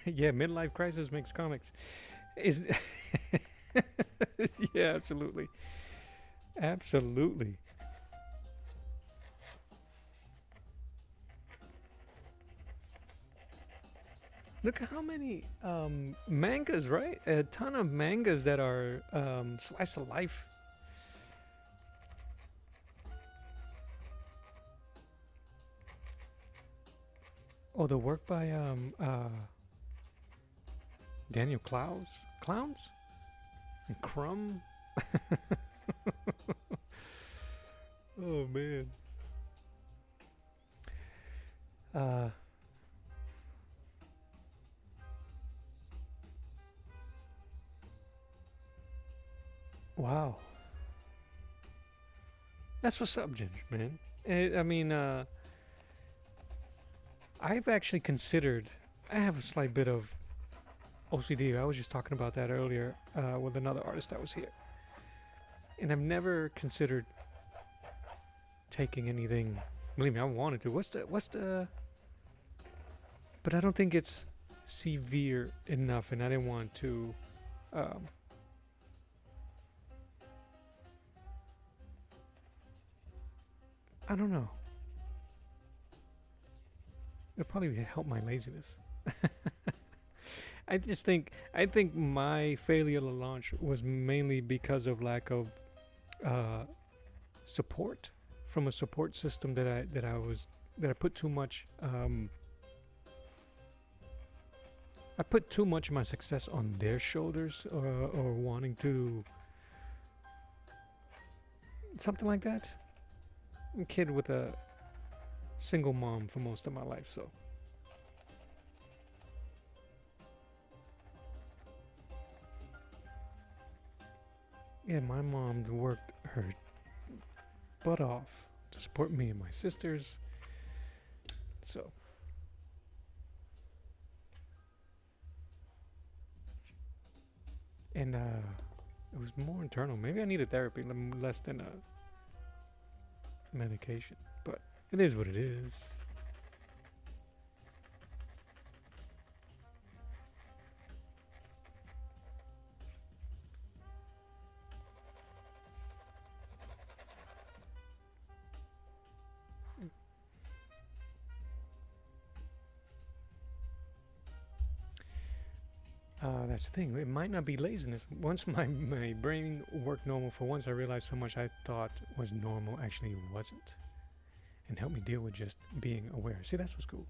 Yeah, midlife crisis makes comics. Is yeah, absolutely, absolutely. Look at how many mangas, right? A ton of mangas that are slice of life. Oh, the work by Daniel Clowns and Crumb. Oh man. Wow. That's what's up, Ginger, man. I mean, I've actually considered. I have a slight bit of OCD. I was just talking about that earlier with another artist that was here, and I've never considered taking anything. Believe me, I wanted to. What's the? But I don't think it's severe enough, and I didn't want to. Um, I don't know. It'll probably help my laziness. I think my failure to launch was mainly because of lack of uh, support from a support system that I put too much. I put too much of my success on their shoulders, or wanting to something like that. I'm a kid with a single mom for most of my life, so yeah, my mom worked her butt off to support me and my sisters. So and it was more internal. Maybe I needed therapy less than a medication, but it is what it is. That's the thing. It might not be laziness. Once my brain worked normal for once, I realized how much I thought was normal actually wasn't, and helped me deal with just being aware. See, that's what's cool.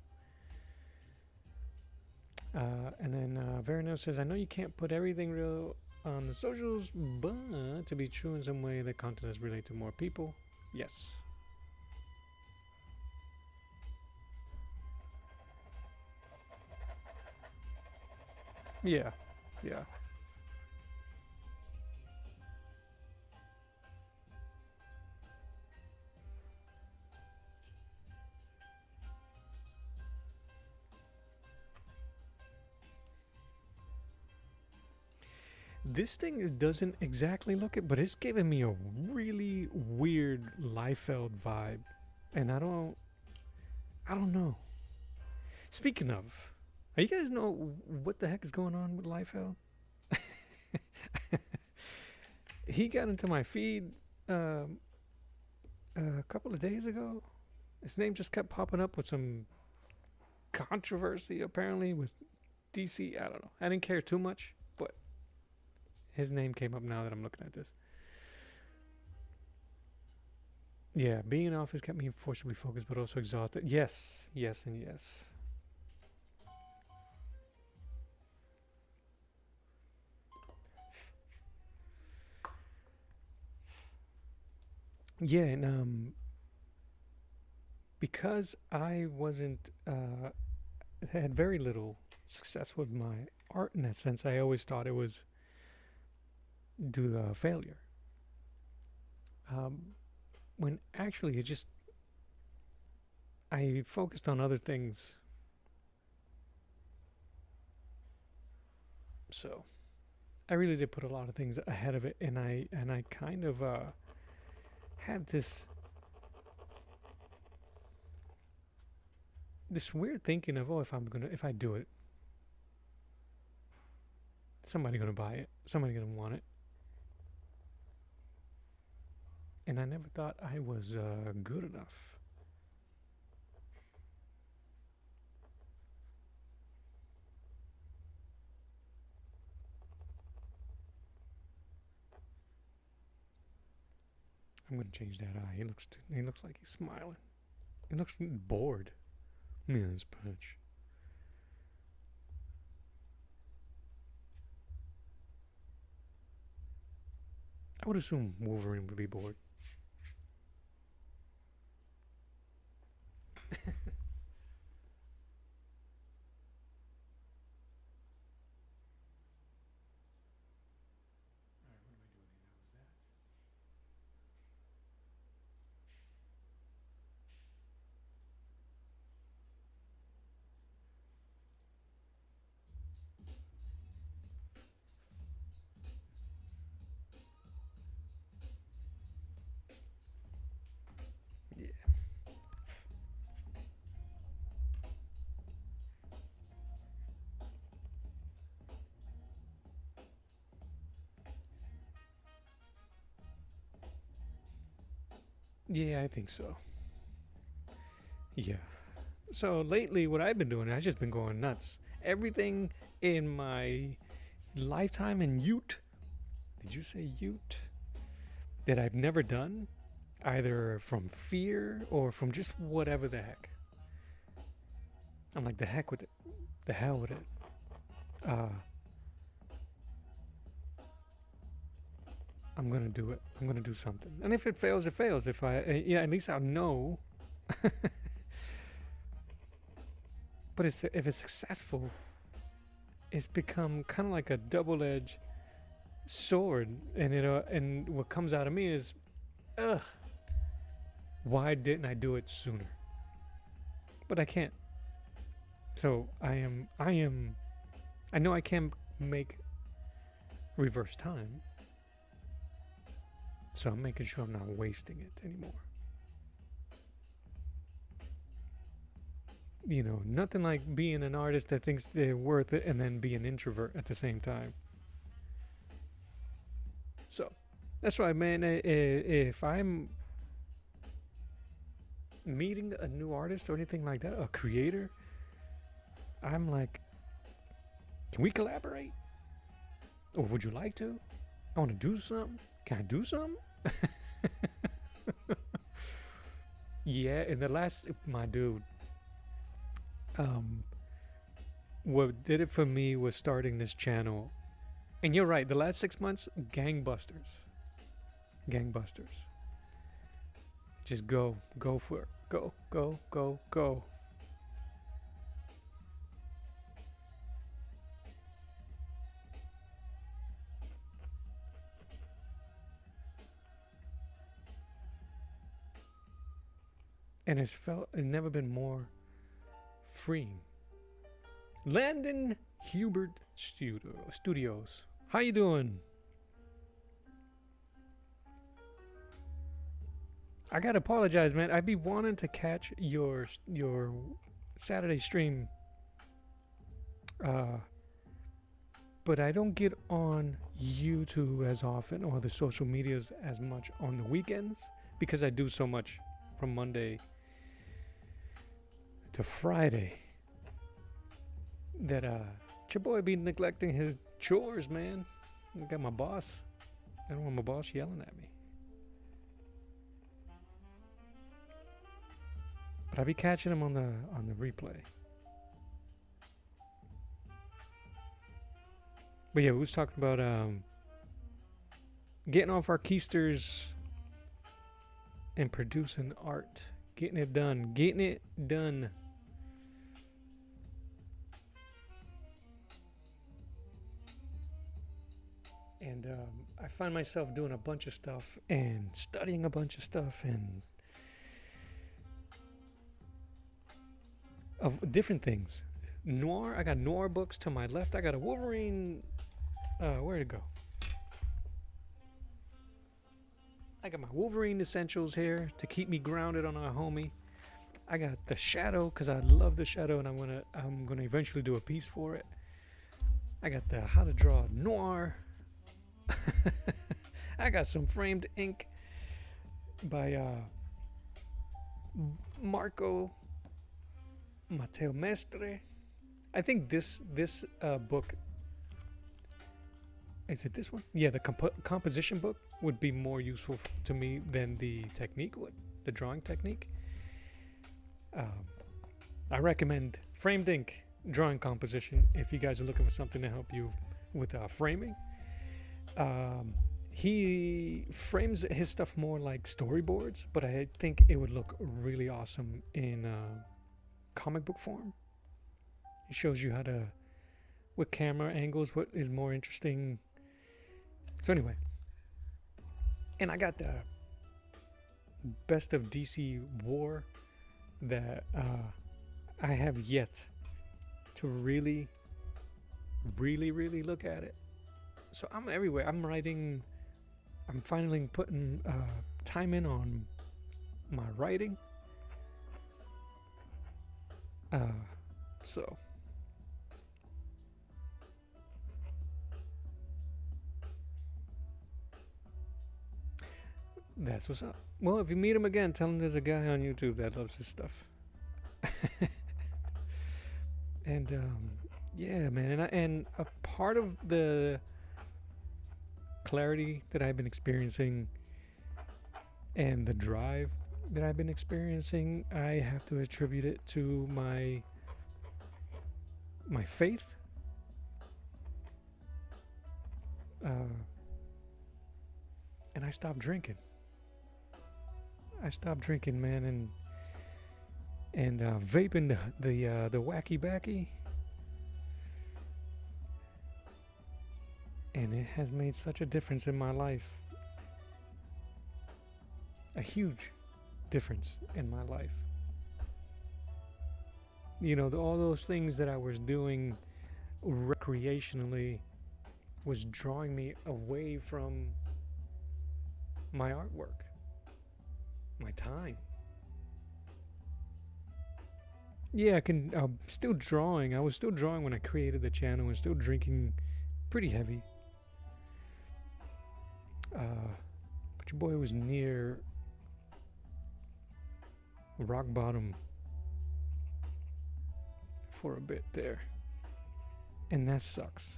And then Verino says, I know you can't put everything real on the socials, but to be true in some way, the content is related to more people. Yes. Yeah. Yeah. This thing doesn't exactly look it, but it's giving me a really weird Liefeld vibe, and I don't know. Speaking of, you guys know what the heck is going on with Liefeld? He got into my feed um, a couple of days ago. His name just kept popping up with some controversy, apparently, with DC. I don't know. I didn't care too much, but his name came up now that I'm looking at this. Yeah, being in office kept me forcibly focused, but also exhausted. Yes, yes, and yes. Yeah, and because I wasn't had very little success with my art in that sense, I always thought it was due to failure. Um, when actually it just I focused on other things, so I really did put a lot of things ahead of it, and I kind of had this weird thinking of, oh, if I do it, somebody gonna buy it, somebody gonna want it, and I never thought I was good enough. I'm gonna change that eye. He looks like he's smiling. He looks bored. Yeah, it's punch. I would assume Wolverine would be bored. Yeah, I think so. Yeah. So lately, what I've been doing, I've just been going nuts. Everything in my lifetime in Ute, did you say Ute? That I've never done, either from fear or from just whatever the heck. I'm like, the heck with it. The hell with it. Uh, I'm gonna do it. I'm gonna do something. And if it fails, it fails. If yeah, at least I'll know. But if it's successful, it's become kind of like a double-edged sword, and and what comes out of me is, ugh, why didn't I do it sooner? But I can't. So I know I can't make reverse time. So I'm making sure I'm not wasting it anymore. You know, nothing like being an artist that thinks they're worth it and then be an introvert at the same time. So that's why, man, if I'm meeting a new artist or anything like that, a creator, I'm like, can we collaborate? Or would you like to? I want to do something. Can I do something? Yeah, in the last, my dude, what did it for me was starting this channel. And you're right, the last 6 months, gangbusters. Gangbusters. Just go for it. Go. And it's never been more freeing. Landon Hubert Studios. How you doing? I gotta apologize, man. I be wanting to catch your Saturday stream, but I don't get on YouTube as often or the social medias as much on the weekends because I do so much from Monday to Friday that your boy be neglecting his chores, man. I got my boss. I don't want my boss yelling at me. But I be catching him on the replay. But yeah, we was talking about getting off our keisters and producing art. Getting it done. And I find myself doing a bunch of stuff and studying a bunch of stuff and of different things. Noir, I got Noir books to my left. I got a Wolverine. Where'd it go? I got my Wolverine essentials here to keep me grounded on our homie. I got the Shadow because I love the Shadow and I'm gonna eventually do a piece for it. I got the How to Draw Noir. I got some framed ink by Marco Matteo Mestre. I think this book, is it this one? Yeah, the composition book would be more useful to me than the technique would, the drawing technique. I recommend framed ink drawing composition if you guys are looking for something to help you with framing. He frames his stuff more like storyboards, but I think it would look really awesome in comic book form. He shows you how to, with camera angles, what is more interesting. So anyway, and I got the Best of DC War that I have yet to really look at it. So I'm everywhere. I'm finally putting time in on my writing. So That's what's up. Well, if you meet him again, tell him there's a guy on YouTube that loves his stuff. And yeah, man, and a part of the clarity that I've been experiencing and the drive that I've been experiencing, I have to attribute it to my faith. And I stopped drinking. Man, and vaping the wacky backy, and it has made such a difference in my life. A huge difference in my life. You know, all those things that I was doing recreationally was drawing me away from my artwork, my time. Yeah, I'm still drawing. I was still drawing when I created the channel and still drinking pretty heavy. But your boy was near rock bottom for a bit there. And that sucks.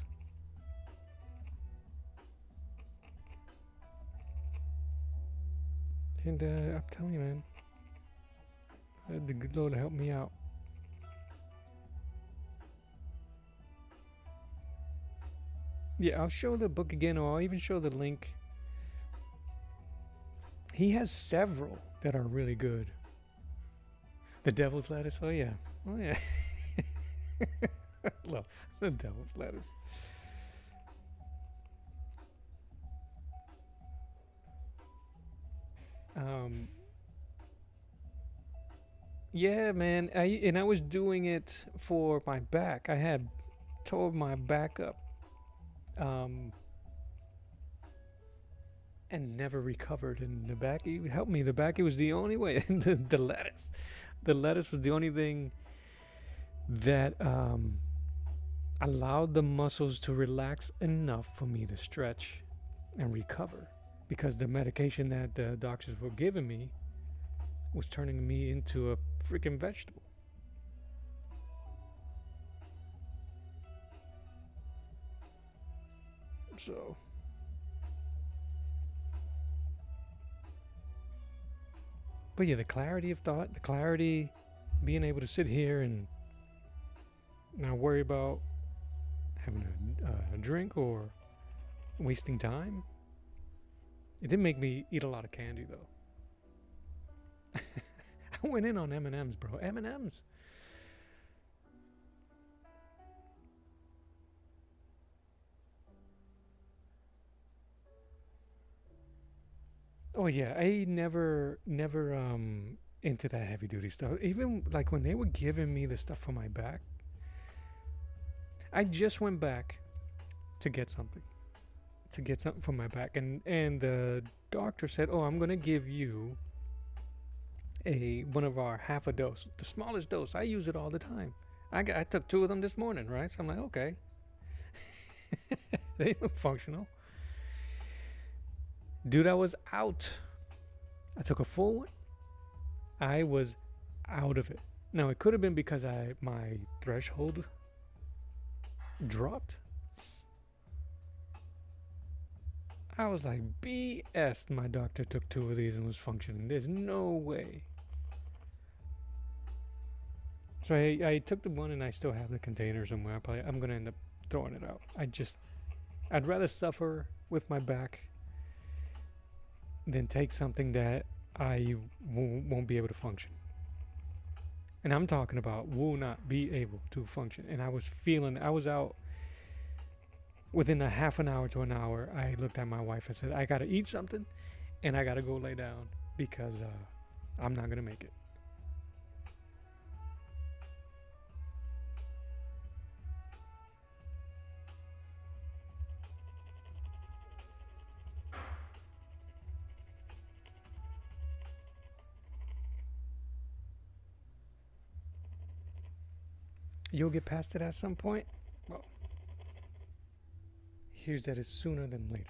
And I'm telling you, man, the good Lord help me out. Yeah, I'll show the book again, or I'll even show the link. He has several that are really good. The Devil's Lettuce, oh yeah. Love the Devil's Lettuce. Yeah, man, I was doing it for my back. I had tore my back up. And never recovered. And the back, he helped me. The back, it was the only way. the lettuce was the only thing that allowed the muscles to relax enough for me to stretch and recover, because the medication that the doctors were giving me was turning me into a freaking vegetable. So but yeah, the clarity of thought, the clarity, being able to sit here and not worry about having a drink or wasting time. It didn't make me eat a lot of candy though. I went in on M&Ms, bro. M&Ms. Oh yeah, I never into that heavy duty stuff. Even like when they were giving me the stuff for my back, I just went back to get something for my back, and the doctor said, "Oh, I'm gonna give you one of our half a dose, the smallest dose. I use it all the time. I took 2 of them this morning, right? So I'm like, okay, they look functional." Dude, I was out. I took a full one. I was out of it. Now, it could have been because my threshold dropped. I was like, BS, my doctor took 2 of these and was functioning. There's no way. So I took the one and I still have the container somewhere. I'm going to end up throwing it out. I'd rather suffer with my back than take something that I won't be able to function. And I'm talking about will not be able to function. And I was out within a half an hour to an hour. I looked at my wife and said, I got to eat something and I got to go lay down because I'm not going to make it. You'll get past it at some point. Well, here's that is sooner than later.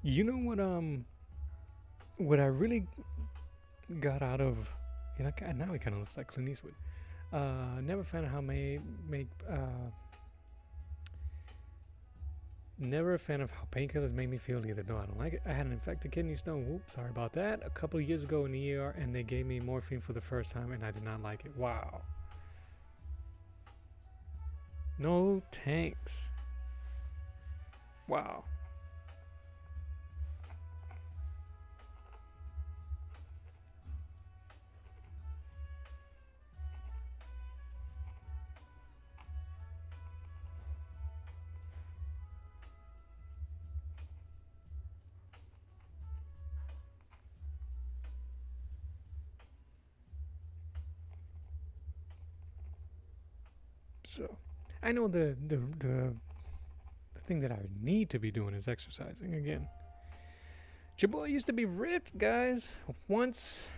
You know what I really got out of, you know, now he kind of looks like Clint Eastwood. Never fan of how never a fan of how painkillers made me feel either. No, I don't like it. I had an infected kidney stone. Whoops, sorry about that. A couple of years ago in the ER, and they gave me morphine for the first time, and I did not like it. Wow. No tanks. Wow. So, I know the thing that I need to be doing is exercising again. Your boy used to be ripped, guys. Once,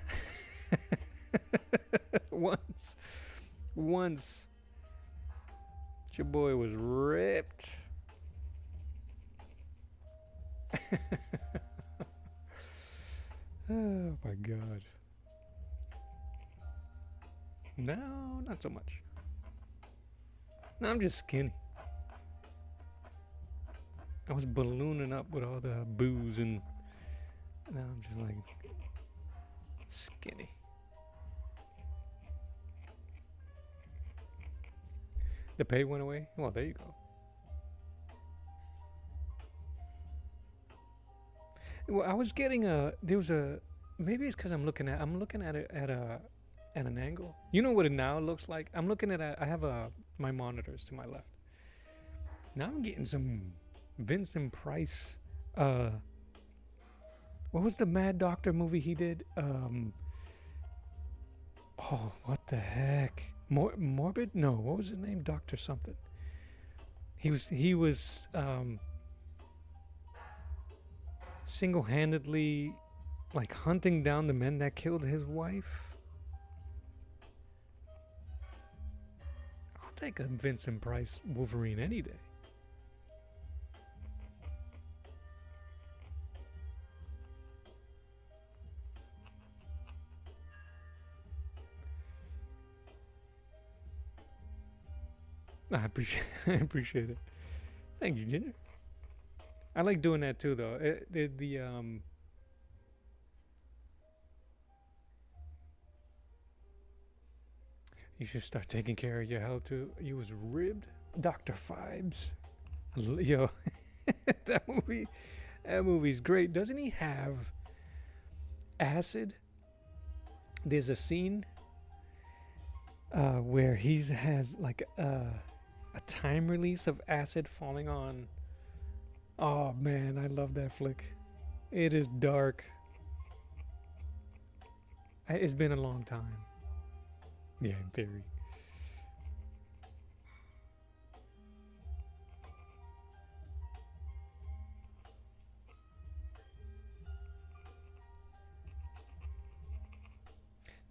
once, your boy was ripped. Oh my god. No, not so much. No, I'm just skinny. I was ballooning up with all the booze, and now I'm just like skinny. The pay went away? Well, there you go. Well, I was getting there was a, maybe it's because I'm looking at it at an angle. You know what it now looks like? I'm looking at I have my monitors to my left. Now I'm getting some Vincent Price. What was the Mad Doctor movie he did? Oh, what the heck? Morbid? No, what was his name? Doctor something. He was single-handedly like hunting down the men that killed his wife. I'll take a Vincent Price Wolverine any day. I appreciate it. Thank you, Ginger. I like doing that too, though. You should start taking care of your health too. You was ribbed, Dr. Fibes. Yo, that movie's great. Doesn't he have acid? There's a scene where he has like a time release of acid falling on. Oh man, I love that flick. It is dark. It's been a long time. Yeah, very.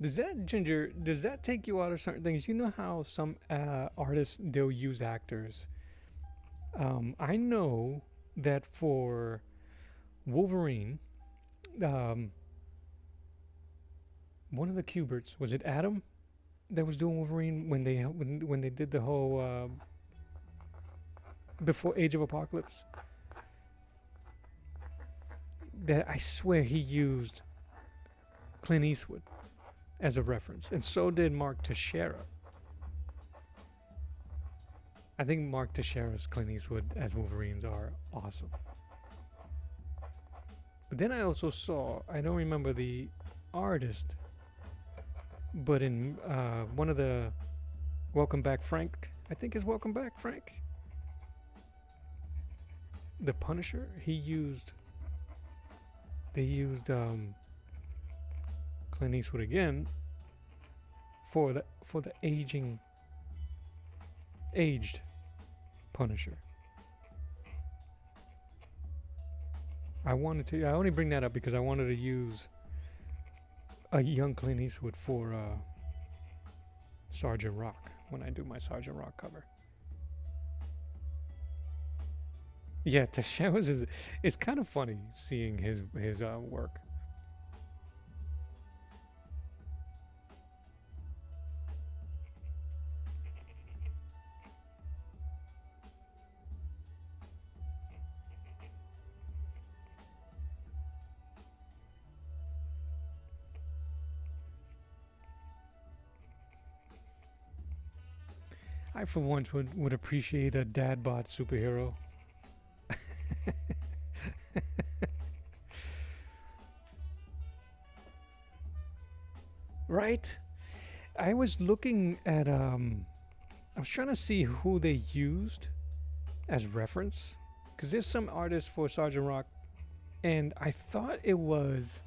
Does that take you out of certain things? You know how some artists, they'll use actors. I know that for Wolverine, one of the Kuberts, was it Adam that was doing Wolverine when they did the whole before Age of Apocalypse? That I swear he used Clint Eastwood as a reference, and so did Mark Teixeira. I think Mark Teixeira's Clint Eastwood as Wolverines are awesome. But then I also saw, I don't remember the artist, but in one of the Welcome Back Frank, I think is Welcome Back Frank, the Punisher, they used Clint Eastwood again for the aged Punisher. I only bring that up because I wanted to use a young Clint Eastwood for Sergeant Rock when I do my Sergeant Rock cover. Yeah, Tashawas is it's kind of funny seeing his work. I for once would appreciate a dad bod superhero. Right? I was looking at I was trying to see who they used as reference because there's some artists for Sergeant Rock, and I thought it was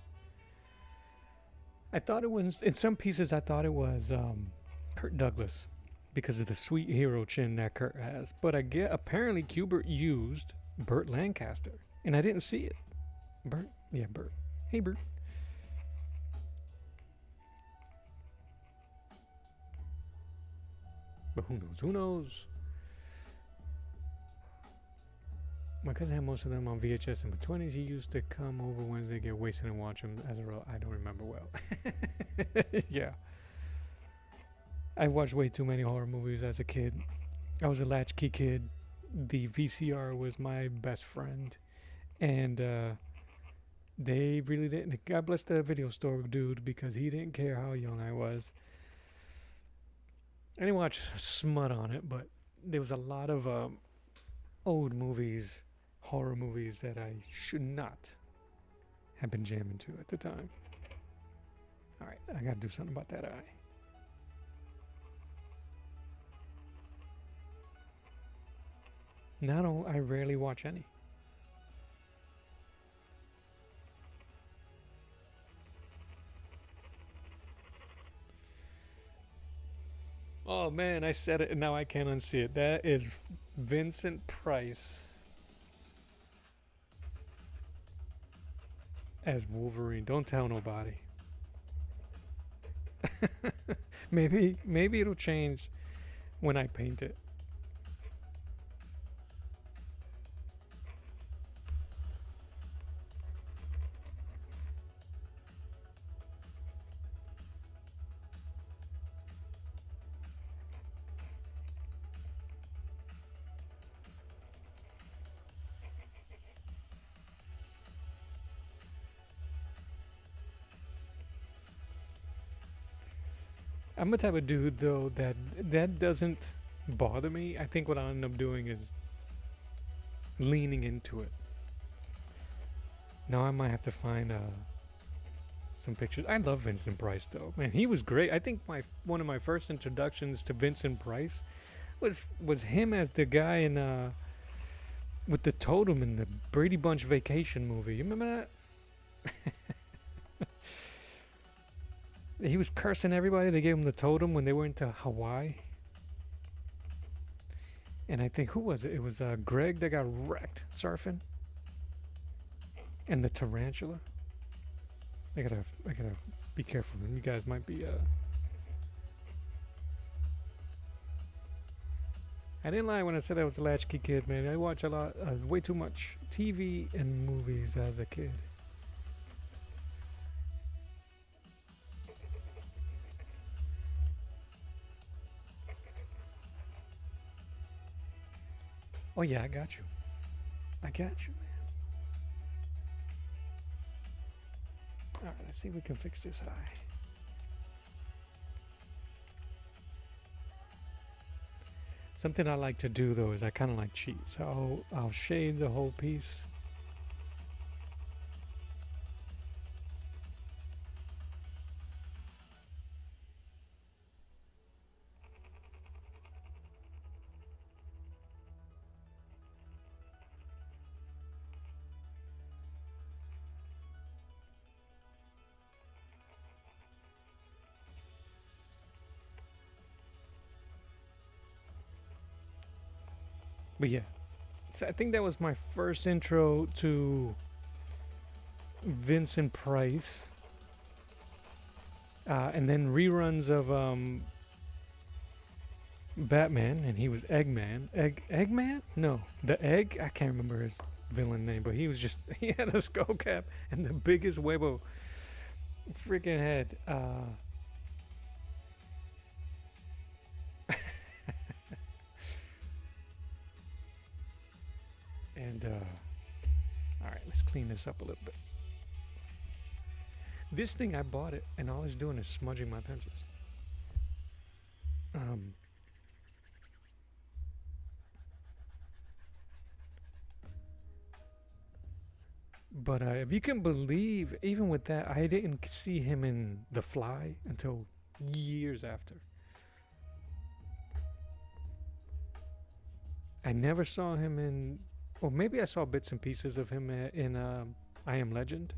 in some pieces. I thought it was Kurt Douglas because of the sweet hero chin that Kurt has. But I get apparently Kubert used Burt Lancaster, and I didn't see it. Burt, yeah, Burt. Hey, Burt. But who knows? Who knows? My cousin had most of them on VHS in the 20s. He used to come over Wednesday, get wasted, and watch them. As a result, I don't remember well. Yeah. I watched way too many horror movies as a kid. I was a latchkey kid. The VCR was my best friend. And they really didn't. God bless the video store dude because he didn't care how young I was. I didn't watch smut on it, but there was a lot of old movies, horror movies that I should not have been jamming to at the time. All right, I gotta do something about that eye. Now I rarely watch any. Oh man, I said it and now I can't unsee it. That is Vincent Price as Wolverine. Don't tell nobody. Maybe it'll change when I paint it. I'm the type of dude though that doesn't bother me. I think what I'll end up doing is leaning into it. Now I might have to find some pictures. I love Vincent Price though. Man, he was great. I think one of my first introductions to Vincent Price was him as the guy in with the totem in the Brady Bunch Vacation movie. You remember that? He was cursing everybody. They gave him the totem when they went to Hawaii. And I think, who was it? It was Greg that got wrecked surfing. And the tarantula. I gotta be careful. You guys might be I didn't lie when I said I was a latchkey kid, man. I watch a lot, way too much TV and movies as a kid. Oh yeah, I got you. I got you, man. All right, let's see if we can fix this eye. Something I like to do though is I kind of like cheat. So I'll shade the whole piece. But yeah, so I think that was my first intro to Vincent Price. And then reruns of Batman, and he was Eggman. Eggman? No, the Egg. I can't remember his villain name, but he was just he had a skull cap and the biggest huevo freaking head. And all right, let's clean this up a little bit. This thing I bought it, and all it's doing is smudging my pencils. Um, but if you can believe, even with that, I didn't see him in The Fly until years after. I never saw him in, or maybe I saw bits and pieces of him in I Am Legend.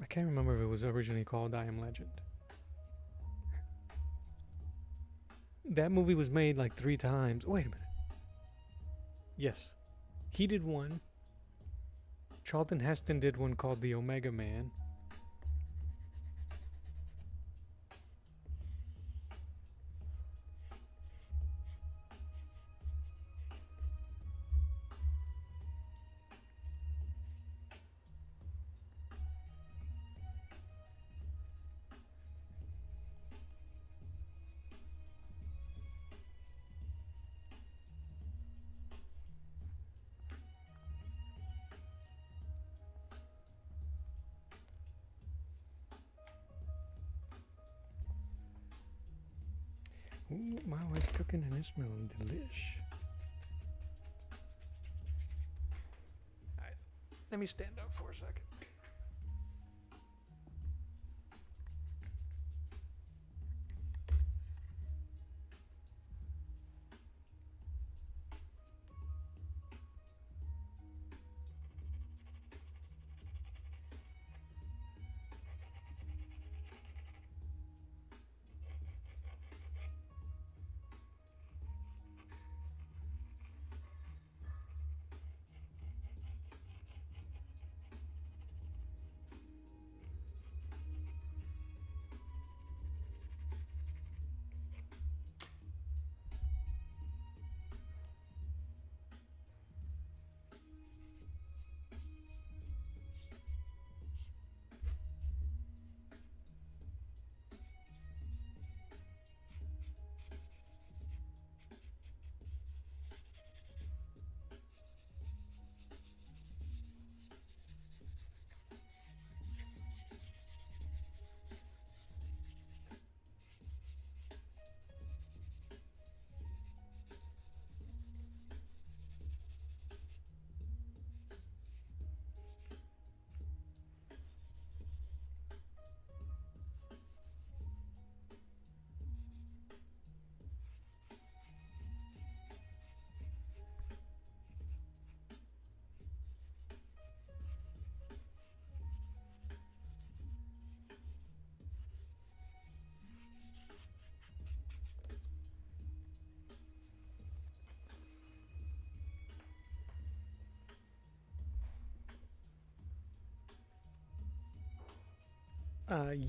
I can't remember if it was originally called I Am Legend. That movie was made like 3 times. Wait a minute. Yes. He did one. Charlton Heston did one called The Omega Man. Ooh, my wife's cooking and it's smelling delish. Alright, let me stand up for a second.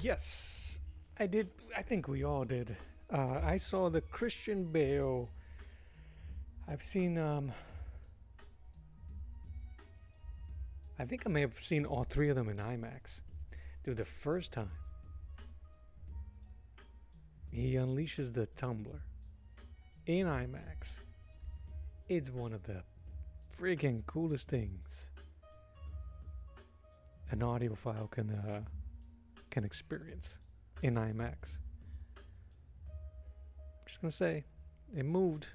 Yes, I did. I think we all did. I saw the Christian Bale. I've seen. I think I may have seen all 3 of them in IMAX. Dude, the first time he unleashes the tumbler in IMAX, it's one of the freaking coolest things an audiophile can experience in IMAX. I'm just gonna say, it moved.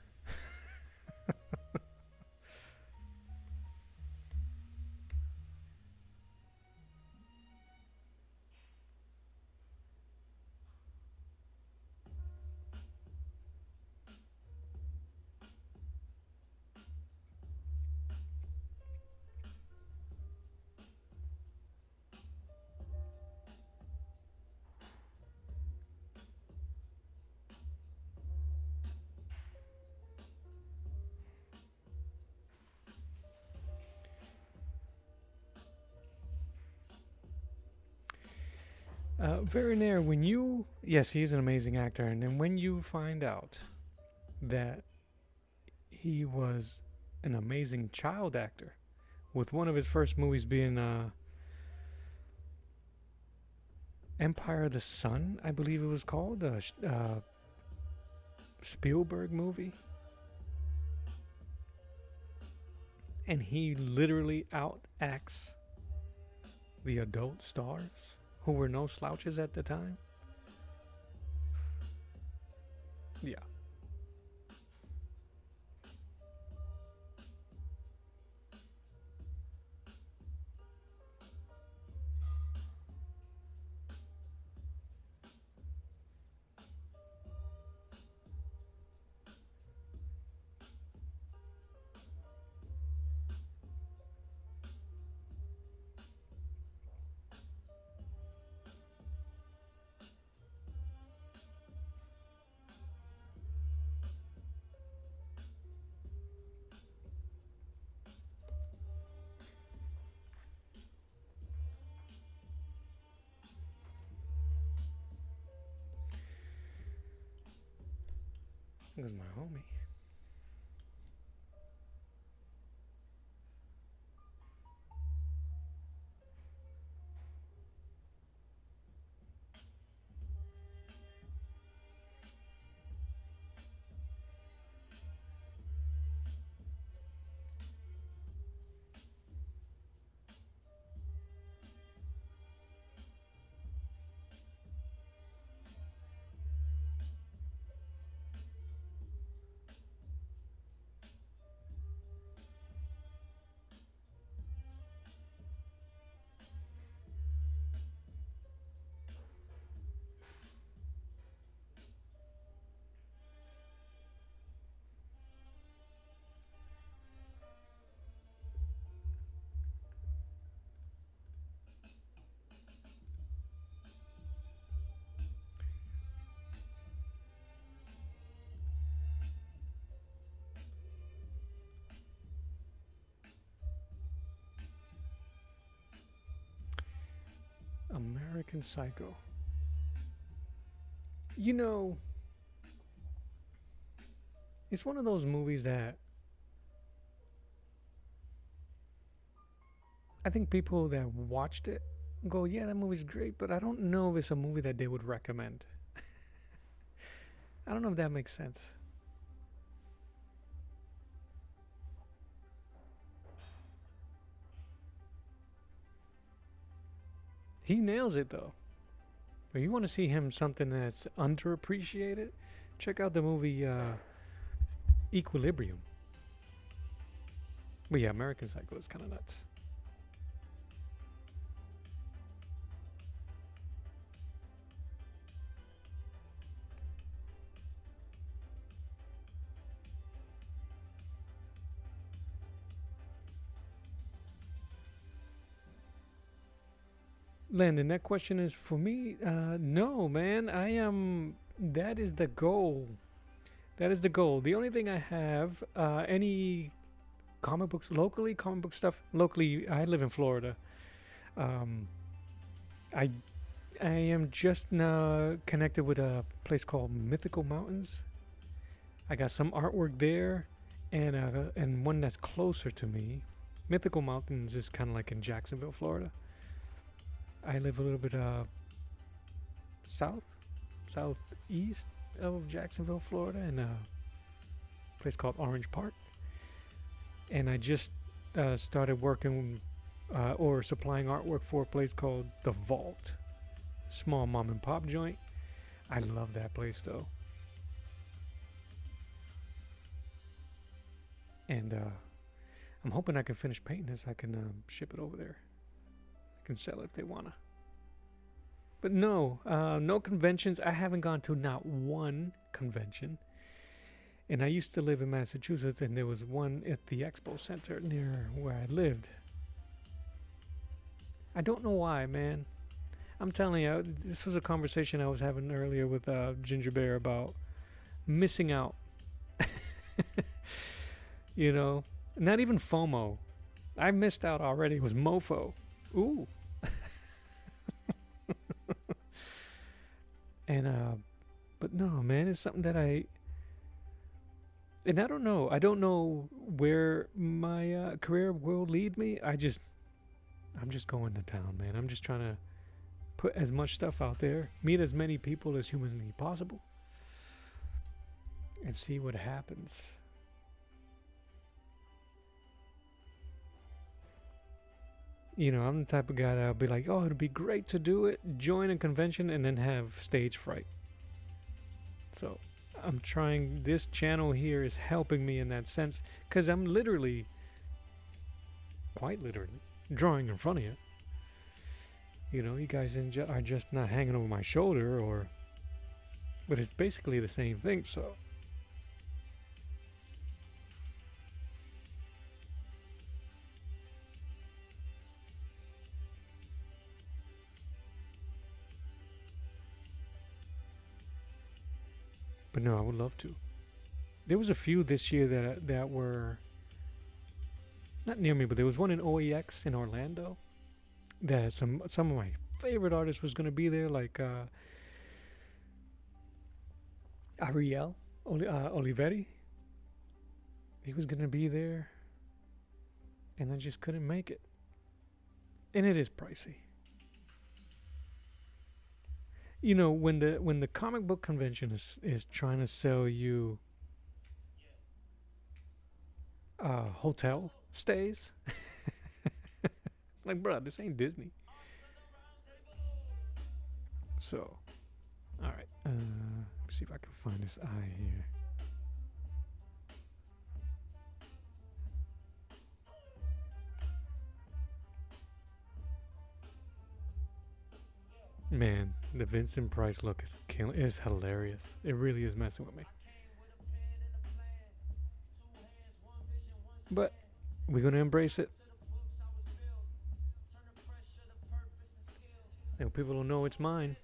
Very near when you, yes, he's an amazing actor, and then when you find out that he was an amazing child actor, with one of his first movies being Empire of the Sun, I believe it was called, Spielberg movie, and he literally outacts the adult stars who were no slouches at the time. Yeah. Because my homie. American Psycho. You know, it's one of those movies that I think people that watched it go, yeah, that movie's great, but I don't know if it's a movie that they would recommend. I don't know if that makes sense. He nails it though. If you want to see him something that's underappreciated, check out the movie Equilibrium. But yeah, American Psycho is kind of nuts. Landon, that question is for me. No, man. I am. That is the goal. That is the goal. The only thing I have, any comic books locally, comic book stuff locally. I live in Florida. Um, I I am just now connected with a place called Mythical Mountains. I got some artwork there, and one that's closer to me. Mythical Mountains is kind of like in Jacksonville, Florida. I live a little bit south, southeast of Jacksonville, Florida, in a place called Orange Park. And I just started working or supplying artwork for a place called The Vault, small mom and pop joint. I love that place though. And I'm hoping I can finish painting this. I can ship it over there. I can sell it if they wanna. But no, no conventions. I haven't gone to not one convention. And I used to live in Massachusetts, and there was one at the Expo Center near where I lived. I don't know why, man. I'm telling you, this was a conversation I was having earlier with Ginger Bear about missing out. You know, not even FOMO. I missed out already. It was MoFo. Ooh. And but no, man, it's something that and I don't know. I don't know where my career will lead me. I'm just going to town, man. I'm just trying to put as much stuff out there, meet as many people as humanly possible, and see what happens. You know, I'm the type of guy that'll be like, oh, it'd be great to do it, join a convention, and then have stage fright. So I'm trying, this channel here is helping me in that sense, because I'm literally, quite literally, drawing in front of you. You know, you guys are just not hanging over my shoulder, but it's basically the same thing, so. But no, I would love to. There was a few this year that were not near me, but there was one in OEX in Orlando that some of my favorite artists was gonna be there, like Ariel Oliveri. He was gonna be there, and I just couldn't make it. And it is pricey. You know, when the comic book convention is trying to sell you hotel stays, like, bro, this ain't Disney. So, all right. Let's see if I can find this eye here. Man, the Vincent Price look is hilarious. It really is messing with me. But we're gonna embrace it. And people will know it's mine.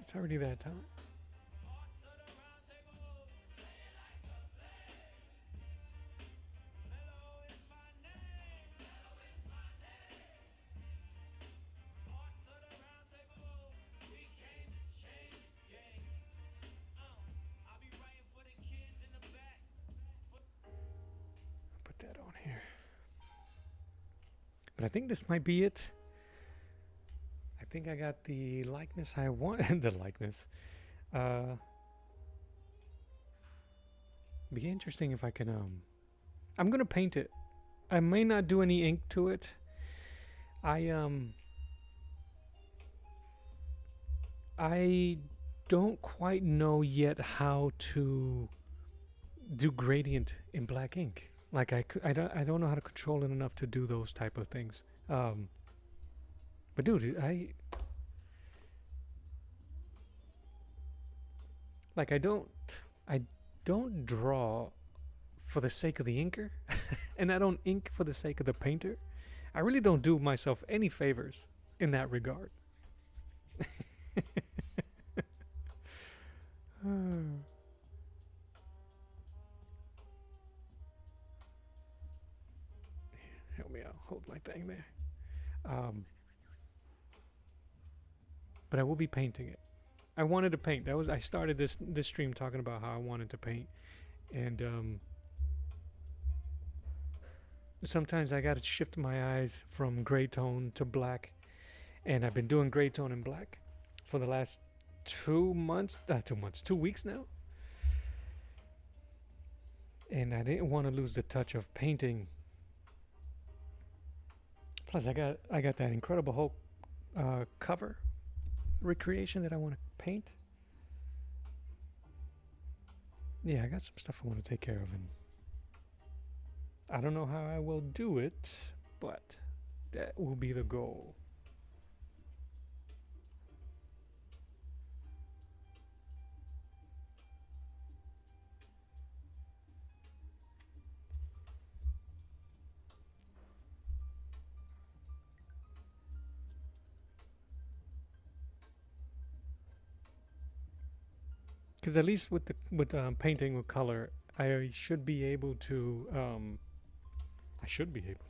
It's already that time. Put that on here. But I think this might be it. I think I got the likeness I want. The likeness. Be interesting if I can. I'm gonna paint it. I may not do any ink to it. I don't quite know yet how to do gradient in black ink. Like I don't know how to control it enough to do those type of things. But dude, I don't draw for the sake of the inker, and I don't ink for the sake of the painter. I really don't do myself any favors in that regard. Help me out. Hold my thing there. But I will be painting it. I wanted to paint. I started this stream talking about how I wanted to paint, and sometimes I got to shift my eyes from gray tone to black, and I've been doing gray tone and black for the last 2 months. 2 weeks now. And I didn't want to lose the touch of painting. Plus, I got that Incredible Hulk cover recreation that I want to paint. Yeah, I got some stuff I want to take care of, and I don't know how I will do it, but that will be the goal. Because at least with painting with color, I should be able to. I should be able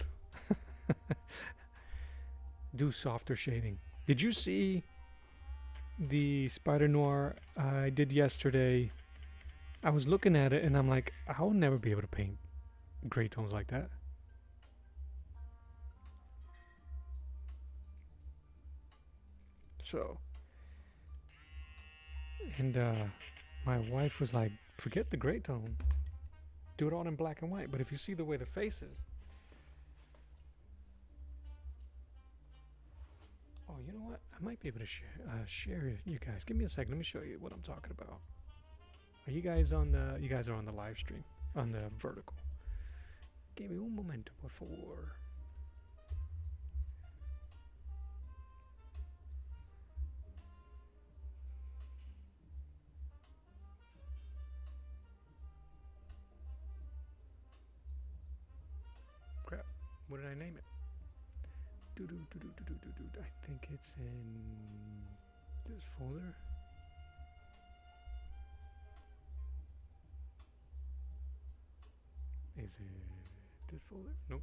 to do softer shading. Did you see the Spider Noir I did yesterday? I was looking at it and I'm like, I'll never be able to paint gray tones like that. So, and my wife was like, forget the gray tone, do it all in black and white. But if you see the way the face is, oh, you know what? I might be able to share you guys. Give me a second. Let me show you what I'm talking about. Are you guys on the? You guys are on the live stream on the vertical. Give me un momento, por favor. Crap. What did I name it? I think it's in this folder. Is it this folder? Nope.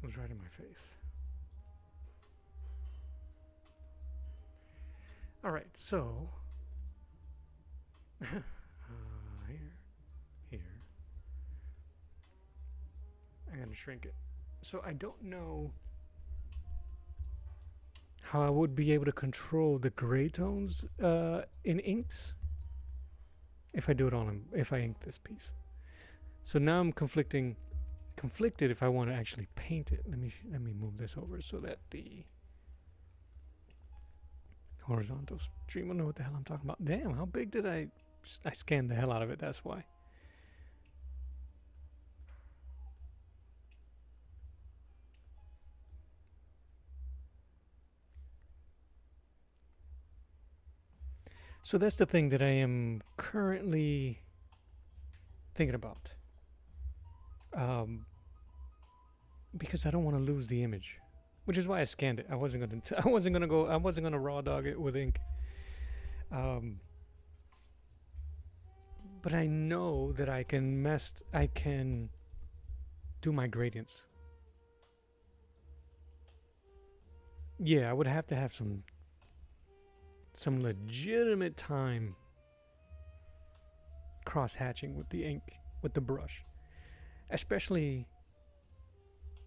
It was right in my face. All right, so here. I'm gonna shrink it. So I don't know how I would be able to control the gray tones in inks if I do it on if I ink this piece. So now I'm conflicted if I want to actually paint it. Let me move this over so that the horizontal stream will know what the hell I'm talking about. Damn, how big did I scanned the hell out of it, that's why. So that's the thing that I am currently thinking about. Because I don't want to lose the image, which is why I scanned it. I wasn't gonna raw dog it with ink. But I know that I can do my gradients. Yeah, I would have to have some legitimate time cross-hatching with the ink, with the brush. Especially,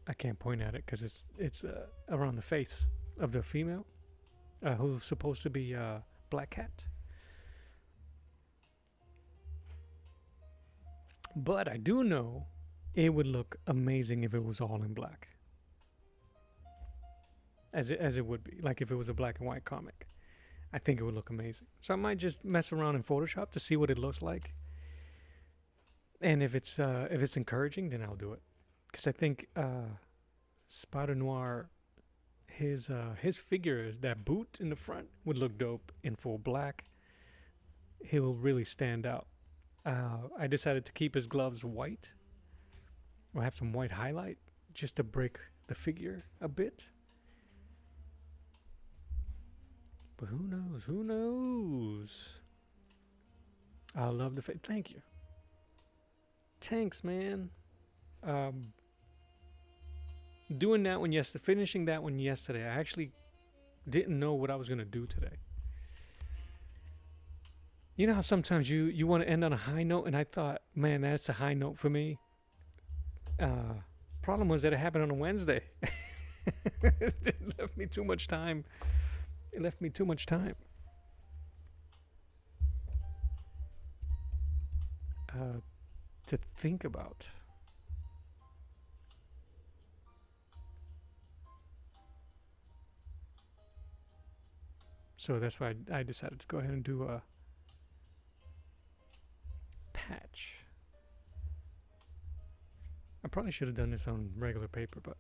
I can't point at it because it's around the face of the female, who's supposed to be Black Cat. But I do know it would look amazing if it was all in black, as it would be, like if it was a black and white comic. I think it would look amazing. So I might just mess around in Photoshop to see what it looks like. And if it's encouraging, then I'll do it. Because I think Spider Noir, his figure, that boot in the front, would look dope in full black. He will really stand out. I decided to keep his gloves white, or have some white highlight, just to break the figure a bit. But who knows? Who knows? I love the face. Thank you. Thanks, man. Doing that one yesterday, finishing that one yesterday, I actually didn't know what I was going to do today. You know how sometimes you want to end on a high note, and I thought, man, that's a high note for me. Problem was that it happened on a Wednesday. It left me too much time. To think about. So that's why I decided to go ahead and do a patch. I probably should have done this on regular paper, but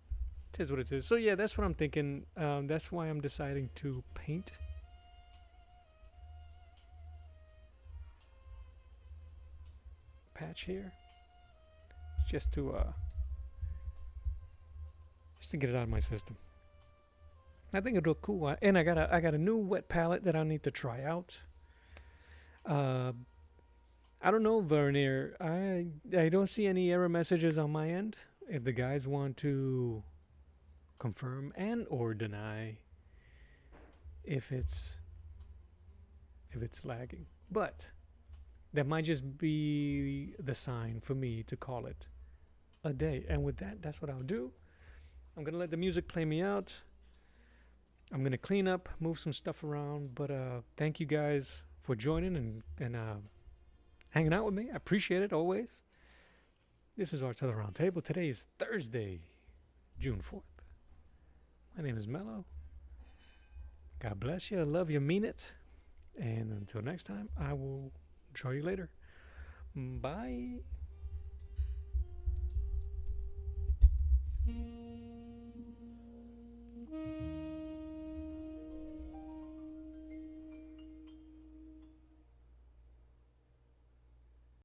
it is what it is. So yeah, that's what I'm thinking. That's why I'm deciding to paint patch here, just to get it out of my system. I think it'll look cool. And I got a new wet palette that I need to try out. I don't know, Vernier. I don't see any error messages on my end. If the guys want to confirm and or deny if it's lagging, but that might just be the sign for me to call it a day. And with that, that's what I'll do. I'm gonna let the music play me out. I'm gonna clean up, move some stuff around. But thank you guys for joining and hanging out with me. I appreciate it always. This is Arts of the Round Table. Today is Thursday, June 4th. My name is Mello. God bless you. I love you. Mean it. And until next time, I will draw you later. Bye.